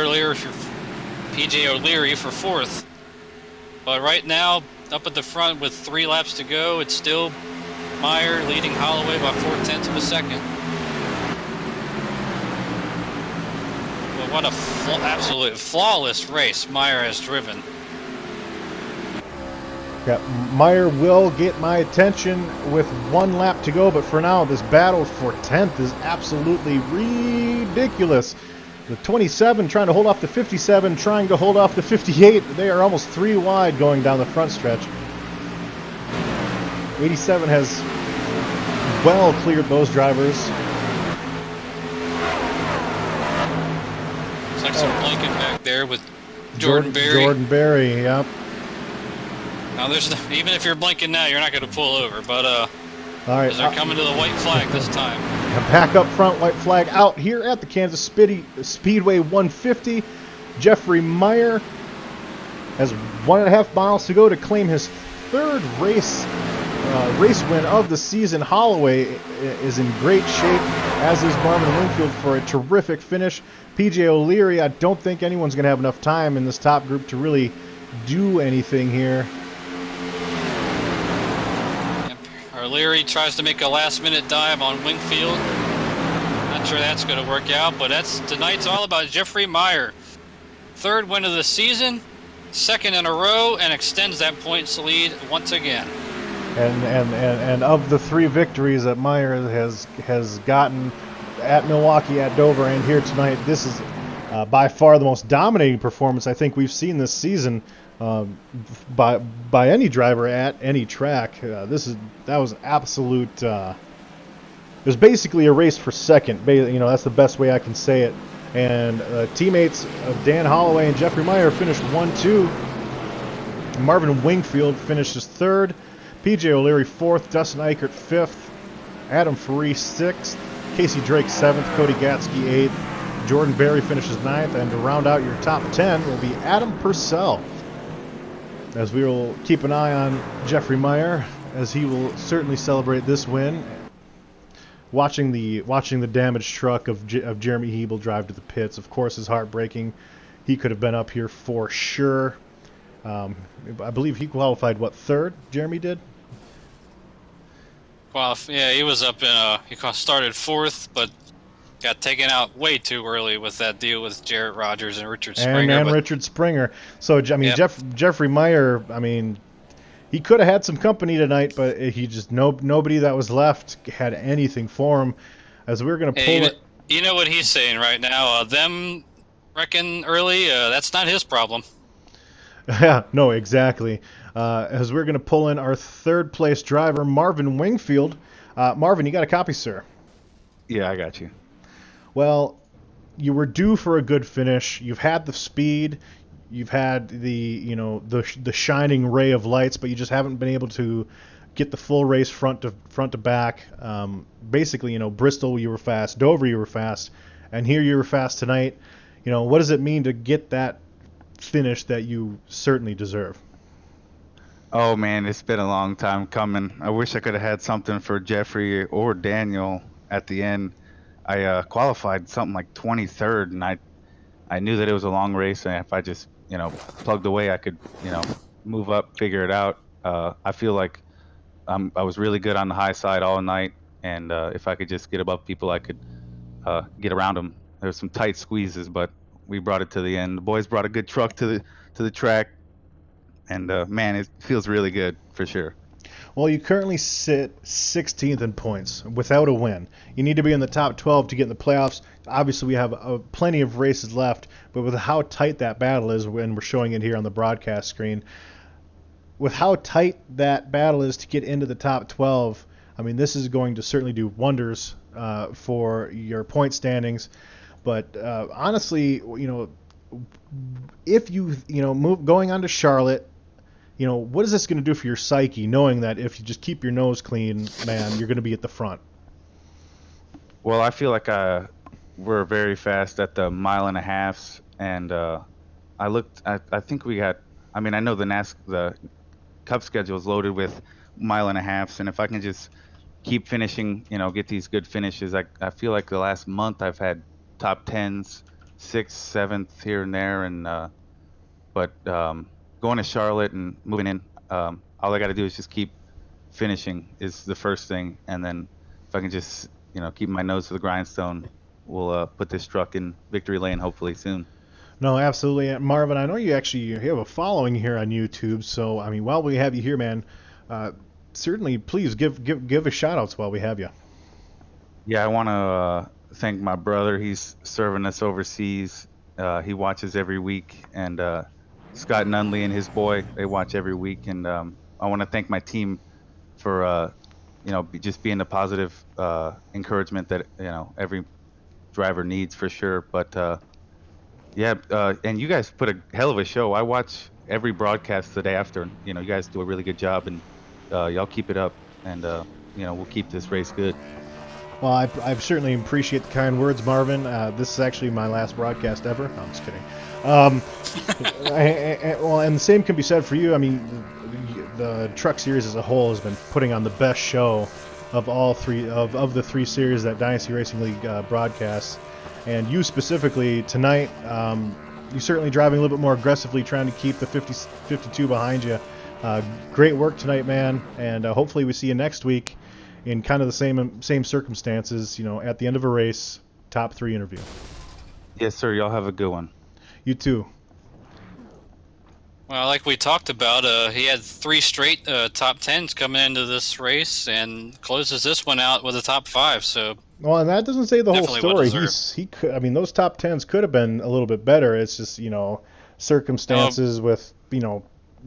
O'Leary for 4th. But right now, up at the front with 3 laps to go, it's still Maier leading Holloway by 0.4 of a second. But what a absolute flawless race Maier has driven. Yeah, Maier will get my attention with 1 lap to go, but for now, this battle for 10th is absolutely ridiculous. The 27 trying to hold off the 57, trying to hold off the 58. They are almost 3 wide going down the front stretch. 87 has well cleared those drivers. Looks like some blanket back there with Jordan Berry. Jordan Berry, yep. Now, even if you're blinking now, you're not going to pull over. But all right, they're coming to the white flag this time. Back up front, white flag out here at the Kansas Speedway 150. Jeffrey Maier has 1.5 miles to go to claim his 3rd race win of the season. Holloway is in great shape, as is Marvin Wingfield for a terrific finish. PJ O'Leary, I don't think anyone's going to have enough time in this top group to really do anything here. O'Leary tries to make a last-minute dive on Wingfield. Not sure that's going to work out, but tonight's all about Jeffrey Maier. 3rd win of the season, 2nd in a row, and extends that points lead once again. And of the 3 victories that Maier has gotten at Milwaukee, at Dover, and here tonight, this is by far the most dominating performance I think we've seen this season by any driver at any track. That was absolute. It was basically a race for second. That's the best way I can say it. And teammates of Dan Holloway and Jeffrey Maier finished 1-2. Marvin Wingfield finishes third. PJ O'Leary fourth. Dustin Eichert fifth. Adam Faree sixth. Casey Drake 7th, Cody Gatsky 8th, Jordan Berry finishes 9th, and to round out your top 10 will be Adam Purcell. As we will keep an eye on Jeffrey Maier, as he will certainly celebrate this win. Watching the damaged truck of Jeremy Hebel drive to the pits, of course, is heartbreaking. He could have been up here for sure. I believe he qualified, third? Jeremy did? Well, yeah, he was up in he started fourth, but got taken out way too early with that deal with Jarrett Rogers and Richard Springer. And Richard Springer. So, I mean, yep. Jeffrey Maier, I mean, he could have had some company tonight, but he just, nobody that was left had anything for him. As we were going to pull it. You know what he's saying right now? Them wrecking early, that's not his problem. Yeah, no, exactly. As we're going to pull in our third place driver, Marvin Wingfield. Marvin, you got a copy, sir? Yeah, I got you. Well, you were due for a good finish. You've had the speed. You've had the shining ray of lights, but you just haven't been able to get the full race front to back. Basically, Bristol you were fast, Dover you were fast, and here you were fast tonight. What does it mean to get that finish that you certainly deserve? Oh man, it's been a long time coming. I wish I could have had something for Jeffrey or Daniel at the end. I qualified something like 23rd, and I knew that it was a long race, and if I just plugged away, I could move up, figure it out. I feel like I was really good on the high side all night, and if I could just get above people, I could get around them. There were some tight squeezes, but we brought it to the end. The boys brought a good truck to the track. And, man, it feels really good for sure. Well, you currently sit 16th in points without a win. You need to be in the top 12 to get in the playoffs. Obviously, we have plenty of races left, but with how tight that battle is, when we're showing it here on the broadcast screen, with how tight that battle is to get into the top 12, I mean, this is going to certainly do wonders for your point standings. But honestly, if you move going on to Charlotte, what is this going to do for your psyche, knowing that if you just keep your nose clean, man, you're going to be at the front? Well, I feel like we're very fast at the 1.5 miles, and I looked. I think we got. I mean, I know the Cup schedule is loaded with 1.5 miles, and if I can just keep finishing, get these good finishes, I feel like the last month I've had top 10s, 6th, 7th here and there, and but going to Charlotte and moving in, all I got to do is just keep finishing is the first thing, and then if I can just keep my nose to the grindstone, we'll put this truck in victory lane hopefully soon. No, absolutely. Marvin, I know you have a following here on YouTube, so I mean, while we have you here, man, certainly please give a shout outs while we have you. Yeah, I want to thank my brother. He's serving us overseas. He watches every week, and Scott Nunley and his boy, they watch every week, and I want to thank my team for just being the positive encouragement that every driver needs for sure. But and you guys put a hell of a show. I watch every broadcast the day after, and you guys do a really good job, and y'all keep it up, and we'll keep this race good. Well, I certainly appreciate the kind words, Marvin. This is actually my last broadcast ever. No, I'm just kidding. And the same can be said for you. I mean, the Truck Series as a whole has been putting on the best show of all three of the three series that Dynasty Racing League broadcasts. And you specifically tonight, you're certainly driving a little bit more aggressively, trying to keep the 52 behind you. Great work tonight, man. And hopefully we see you next week in kind of the same circumstances, at the end of a race, top 3 interview. Yes, sir. Y'all have a good one. You too. Well, like we talked about, he had 3 straight top 10s coming into this race, and closes this one out with a top 5. So, well, and that doesn't say the whole story. He could. I mean, those top 10s could have been a little bit better. It's just circumstances with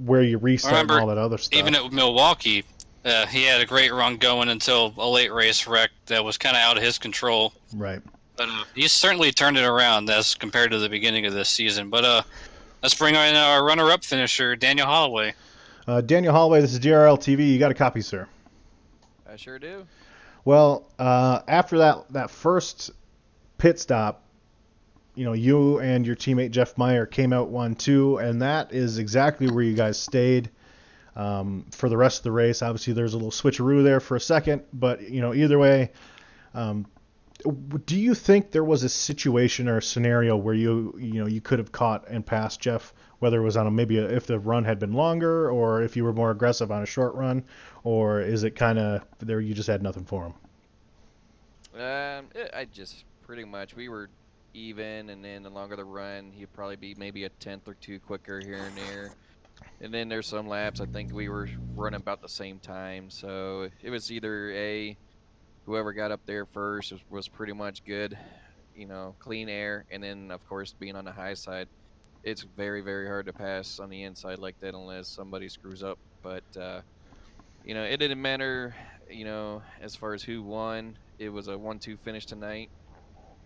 where you restart and Remember, all that other stuff. even at Milwaukee, he had a great run going until a late race wreck that was kind of out of his control. Right. But he's certainly turned it around as compared to the beginning of this season. But let's bring in our runner-up finisher, Daniel Holloway. Daniel Holloway, this is DRL TV. You got a copy, sir? I sure do. Well, after that first pit stop, you and your teammate Jeff Maier came out 1-2, and that is exactly where you guys stayed for the rest of the race. Obviously, there's a little switcheroo there for a second, but either way, do you think there was a situation or a scenario where you could have caught and passed Jeff, whether it was on if the run had been longer, or if you were more aggressive on a short run, or is it kind of there you just had nothing for him? I just pretty much we were even, and then the longer the run, he'd probably be maybe a tenth or two quicker here and there. And then there's some laps I think we were running about the same time, so it was either whoever got up there first was pretty much good, clean air, and then of course being on the high side, it's very, very hard to pass on the inside like that unless somebody screws up. But it didn't matter, as far as who won. It was a 1-2 finish tonight.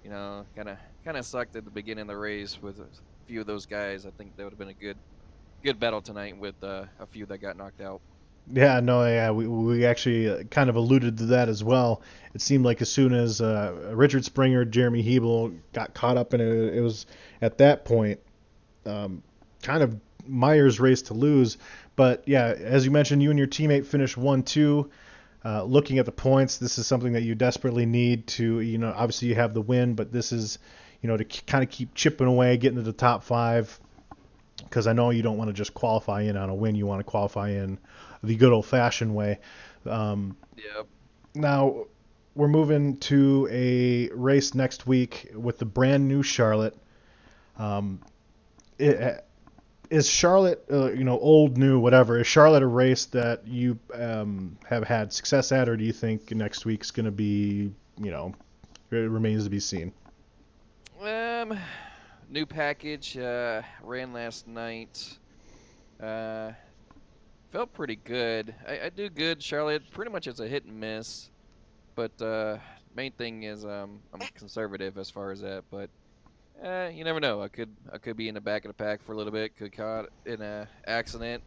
Kind of sucked at the beginning of the race with a few of those guys. I think that would have been a good battle tonight with a few that got knocked out. Yeah, no, yeah, we actually kind of alluded to that as well. It seemed like as soon as Richard Springer, Jeremy Hebel got caught up in it, it was at that point kind of Maier's race to lose. But yeah, as you mentioned, you and your teammate finished 1-2. Looking at the points, this is something that you desperately need to, obviously you have the win, but this is, to kind of keep chipping away, getting to the top 5, because I know you don't want to just qualify in on a win. You want to qualify in the good old-fashioned way. Yep. Now, we're moving to a race next week with the brand new Charlotte. Is Charlotte, old, new, whatever, is Charlotte a race that you have had success at, or do you think next week's going to be, it remains to be seen? New package, ran last night. Felt pretty good. I do good, Charlotte, pretty much as a hit and miss. But main thing is I'm conservative as far as that, but you never know. I could be in the back of the pack for a little bit. Could caught in a accident.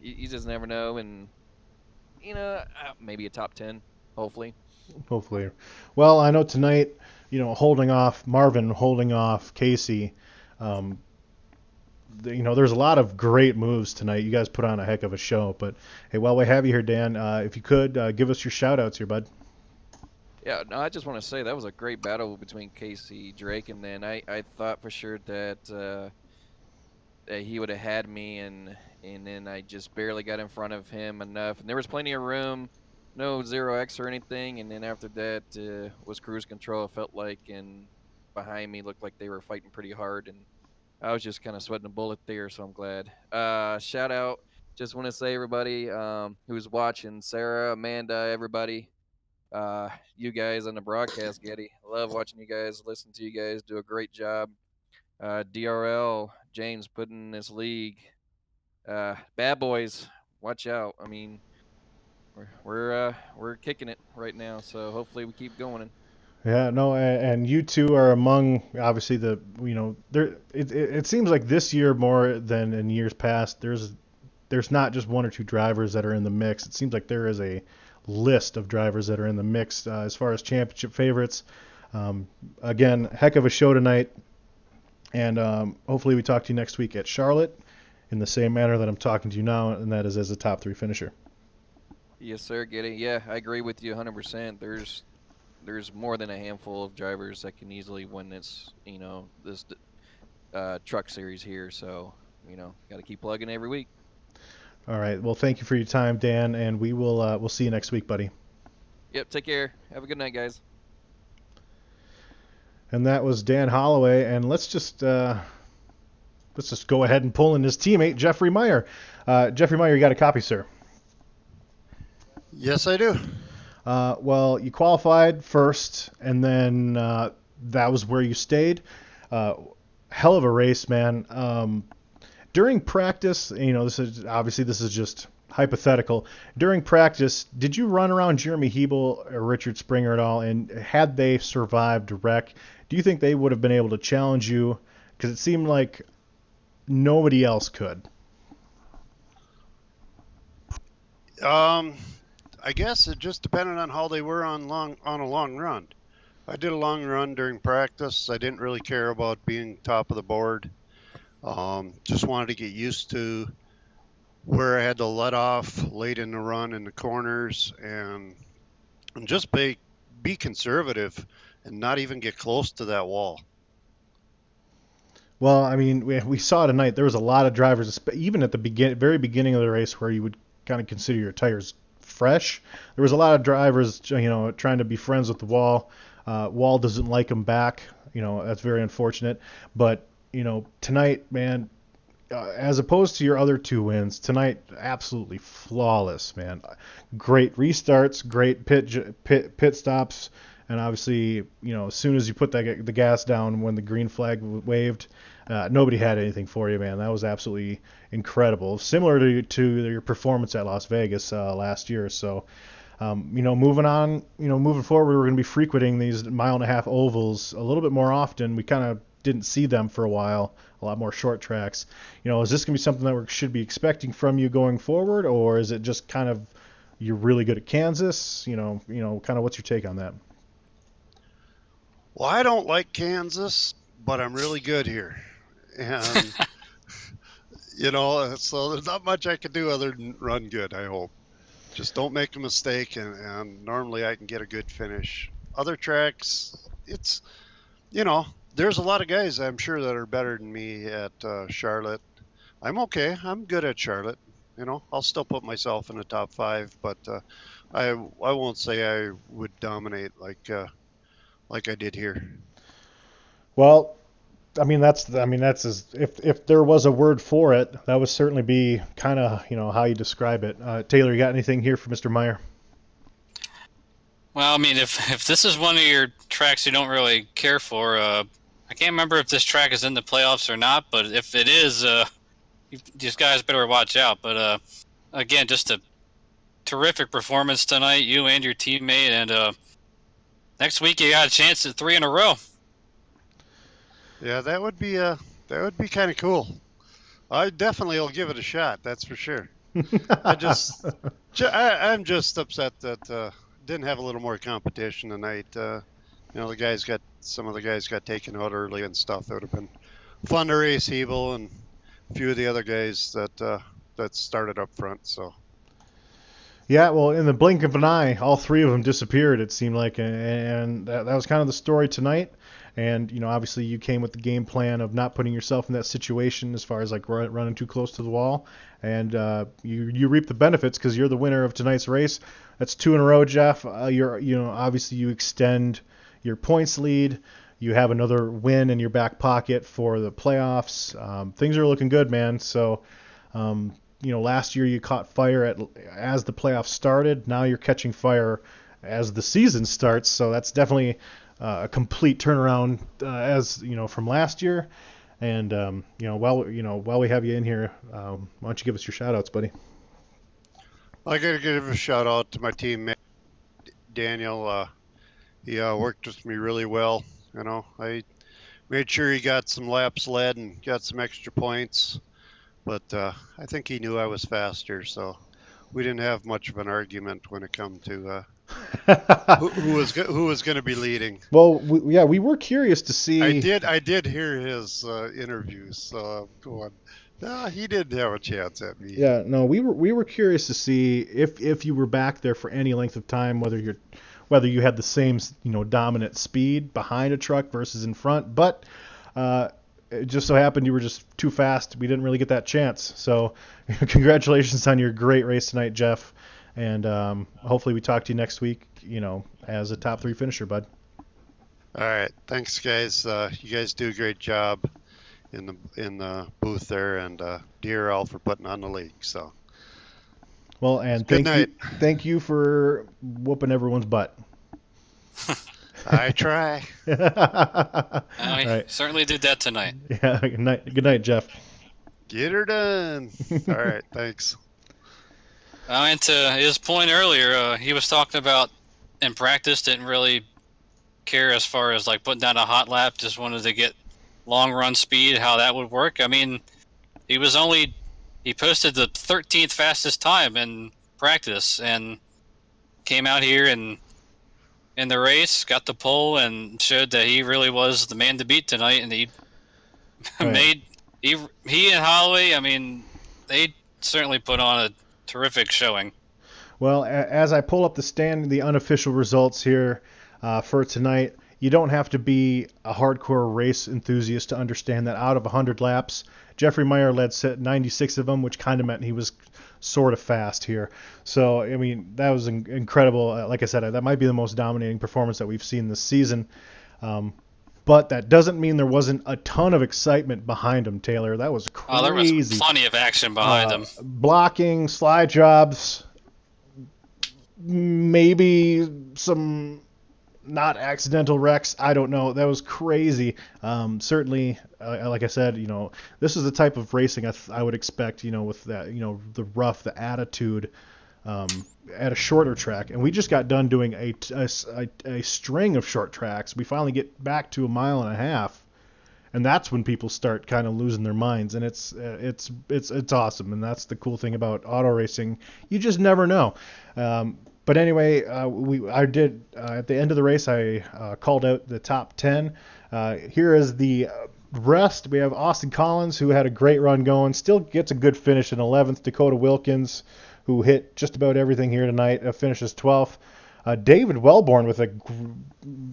You just never know, and maybe a top 10, hopefully. Hopefully. Well, I know tonight, Marvin holding off Casey. There's a lot of great moves tonight. You guys put on a heck of a show. But hey, while we have you here, Dan, if you could give us your shout-outs here, bud. Yeah, no, I just want to say that was a great battle between Casey Drake, and then I thought for sure that he would have had me, and then I just barely got in front of him enough, and there was plenty of room, no 0x or anything, and then after that was cruise control, it felt like, and behind me looked like they were fighting pretty hard, and I was just kind of sweating a bullet there, so I'm glad. Shout out, just want to say everybody who's watching, Sarah, Amanda, everybody. You guys on the broadcast, Getty. I love watching you guys, listen to you guys, do a great job. DRL, James putting in this league. Bad boys, watch out. I mean, we're kicking it right now, so hopefully we keep going. Yeah, no, and you two are among obviously it seems like this year more than in years past. There's not just one or two drivers that are in the mix. It seems like there is a list of drivers that are in the mix as far as championship favorites. Again, heck of a show tonight, and hopefully we talk to you next week at Charlotte in the same manner that I'm talking to you now, and that is as a top 3 finisher. Yes, sir, Getty. Yeah, I agree with you 100%. There's more than a handful of drivers that can easily win this, this truck series here. So, got to keep plugging every week. All right. Well, thank you for your time, Dan, and we'll see you next week, buddy. Yep. Take care. Have a good night, guys. And that was Dan Holloway, and let's just go ahead and pull in his teammate, Jeffrey Maier. Jeffrey Maier, you got a copy, sir? Yes, I do. Well, you qualified first, and then that was where you stayed. Hell of a race, man. During practice, this is just hypothetical. During practice, did you run around Jeremy Hebel or Richard Springer at all? And had they survived a wreck, do you think they would have been able to challenge you? Because it seemed like nobody else could. I guess it just depended on how they were on a long run. I did a long run during practice. I didn't really care about being top of the board. Just wanted to get used to where I had to let off late in the run in the corners and just be conservative and not even get close to that wall. Well, I mean, we saw tonight there was a lot of drivers, even at the very beginning of the race, where you would kind of consider your tires fresh. There was a lot of drivers, trying to be friends with the wall. Wall doesn't like them back. That's very unfortunate. But tonight, man, as opposed to your other two wins, tonight absolutely flawless, man. Great restarts, great pit stops, and obviously, as soon as you put the gas down when the green flag waved, nobody had anything for you, man. That was absolutely incredible. Similar to your performance at Las Vegas last year. So, moving forward, we're going to be frequenting these 1.5 mile ovals a little bit more often. We kind of didn't see them for a while, a lot more short tracks. Is this going to be something that we should be expecting from you going forward, or is it just kind of you're really good at Kansas? Kind of what's your take on that? Well, I don't like Kansas, but I'm really good here. And, so there's not much I can do other than run good, I hope. Just don't make a mistake, and normally I can get a good finish. Other tracks, it's, there's a lot of guys I'm sure that are better than me at Charlotte. I'm okay. I'm good at Charlotte. I'll still put myself in the top 5, but I won't say I would dominate like I did here. Well, that's if there was a word for it, that would certainly be kind of how you describe it. Taylor, you got anything here for Mr. Maier? Well, if this is one of your tracks you don't really care for, I can't remember if this track is in the playoffs or not, but if it is, these guys better watch out. But again, just a terrific performance tonight, you and your teammate, and next week you got a chance at 3 in a row. Yeah, that would be kind of cool. I definitely will give it a shot. That's for sure. I'm just upset that didn't have a little more competition tonight. Some of the guys got taken out early and stuff. It would have been fun to race Hebel and a few of the other guys that started up front. So. Yeah, well, in the blink of an eye, all 3 of them disappeared, it seemed like, and that was kind of the story tonight. And, obviously you came with the game plan of not putting yourself in that situation as far as like running too close to the wall. And you reap the benefits because you're the winner of tonight's race. That's 2 in a row, Jeff. Obviously you extend your points lead. You have another win in your back pocket for the playoffs. Things are looking good, man. So, last year you caught fire as the playoffs started. Now you're catching fire as the season starts. So that's definitely a complete turnaround from last year. And while we have you in here, why don't you give us your shout outs, buddy? I got to give a shout out to my teammate Daniel. He worked with me really well. I made sure he got some laps led and got some extra points, but I think he knew I was faster, so we didn't have much of an argument when it come to who was going to be leading. Well, we were curious to see. I did hear his interviews, so I'm going. No, he didn't have a chance at me. Yeah, no, we were curious to see if you were back there for any length of time, whether you had the same dominant speed behind a truck versus in front, but it just so happened you were just too fast. We didn't really get that chance. So congratulations on your great race tonight, Jeff. And hopefully we talk to you next week, as a top 3 finisher, bud. All right. Thanks, guys. You guys do a great job in the booth there, and DRL for putting on the league. So. Well, and thank you for whooping everyone's butt. I try. Right. Certainly did that tonight. Yeah. Good night, Jeff. Get her done. All right, thanks. And to his point earlier, he was talking about in practice didn't really care as far as like putting down a hot lap, just wanted to get long run speed, how that would work. I mean, he posted the 13th fastest time in practice and came out here and in the race, got the pole, and showed that he really was the man to beat tonight. And he Right. he and Holloway, I mean, they certainly put on a terrific showing. Well, as I pull up the unofficial results here for tonight, you don't have to be a hardcore race enthusiast to understand that out of 100 laps, Jeffrey Maier led 96 of them, which kind of meant he was sort of fast here. So, I mean, that was incredible. Like I said, that might be the most dominating performance that we've seen this season. But that doesn't mean there wasn't a ton of excitement behind him, Taylor. That was crazy. Oh, there was plenty of action behind him. Blocking, slide jobs, maybe some not accidental wrecks. I don't know. That was crazy. Certainly, like I said, this is the type of racing I would expect, with that, the rough, the attitude at a shorter track. And we just got done doing a string of short tracks. We finally get back to 1.5 miles. And that's when people start kind of losing their minds, and it's awesome, and that's the cool thing about auto racing. You just never know. But anyway, I did at the end of the race. I called out the top 10. Here is the rest. We have Austin Collins, who had a great run going, still gets a good finish in 11th. Dakota Wilkins, who hit just about everything here tonight, finishes 12th. David Wellborn with a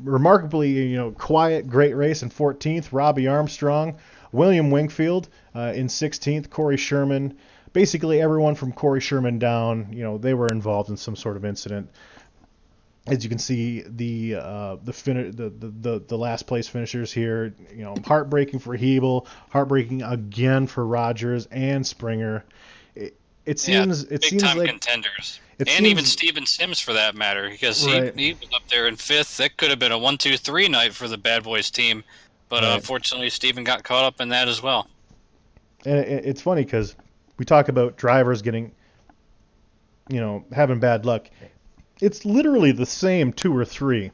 remarkably quiet, great race in 14th. Robbie Armstrong, William Wingfield in 16th. Corey Sherman. Basically, everyone from Corey Sherman down, they were involved in some sort of incident. As you can see, the last place finishers here, heartbreaking for Hebel, heartbreaking again for Rogers and Springer. It seems big like contenders, even Steven Sims for that matter, because he was up there in 5th. That could have been a 1-2-3 night for the Bad Boys team, but unfortunately, Steven got caught up in that as well. And it's funny because we talk about drivers getting, having bad luck. It's literally the same 2 or 3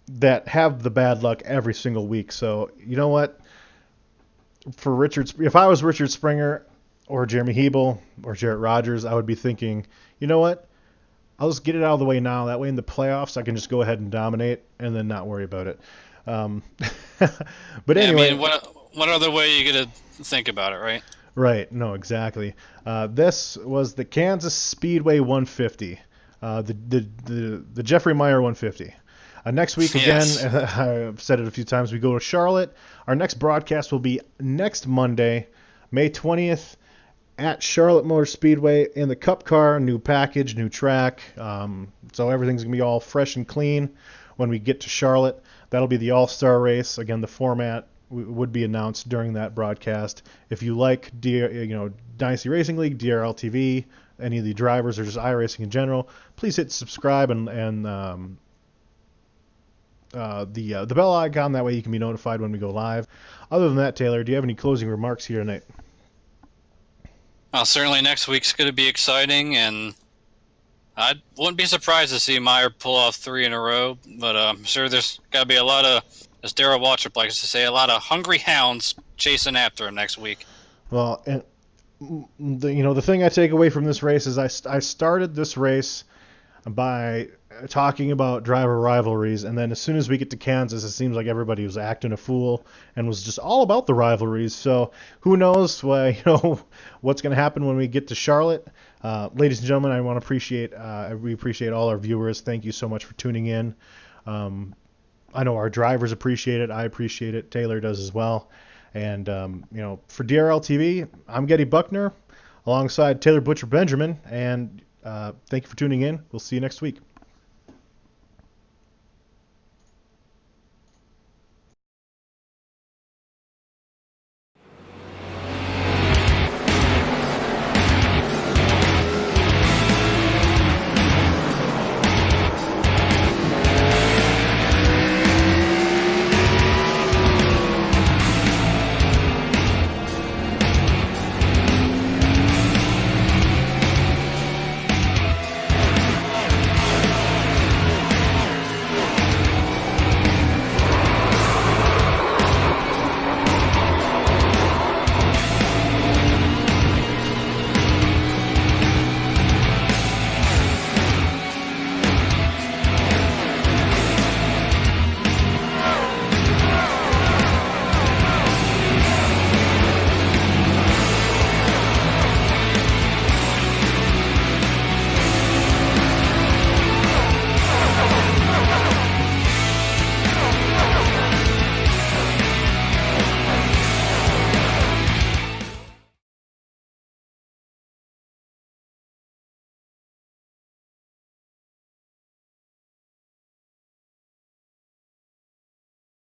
that have the bad luck every single week. So, you know what? If I was Richard Springer or Jeremy Hebel or Jarrett Rogers, I would be thinking, you know what? I'll just get it out of the way now. That way in the playoffs, I can just go ahead and dominate and then not worry about it. But anyway. I mean, what other way are you going to think about it, right? Right. No, exactly. This was the Kansas Speedway 150, the Jeffrey Maier 150. Next week, again, I've said it a few times, we go to Charlotte. Our next broadcast will be next Monday, May 20th, at Charlotte Motor Speedway in the Cup car, new package, new track. So everything's going to be all fresh and clean when we get to Charlotte. That'll be the All-Star race. Again, the format would be announced during that broadcast. If you like Dynasty Racing League, DRL TV, any of the drivers, or just iRacing in general, please hit subscribe and the bell icon. That way you can be notified when we go live. Other than that, Taylor, do you have any closing remarks here tonight? Well, certainly next week's going to be exciting, and I wouldn't be surprised to see Maier pull off 3 in a row, but I'm sure there's got to be a lot of, as Darryl Waltrip likes to say, a lot of hungry hounds chasing after him next week. Well, and the thing I take away from this race is I started this race by talking about driver rivalries, and then as soon as we get to Kansas, it seems like everybody was acting a fool and was just all about the rivalries. So who knows what's going to happen when we get to Charlotte. Ladies and gentlemen, I want to appreciate we appreciate all our viewers. Thank you so much for tuning in. I know our drivers appreciate it. I appreciate it. Taylor does as well. And for DRL TV, I'm Getty Buckner alongside Taylor Butcher Benjamin, and thank you for tuning in. We'll see you next week.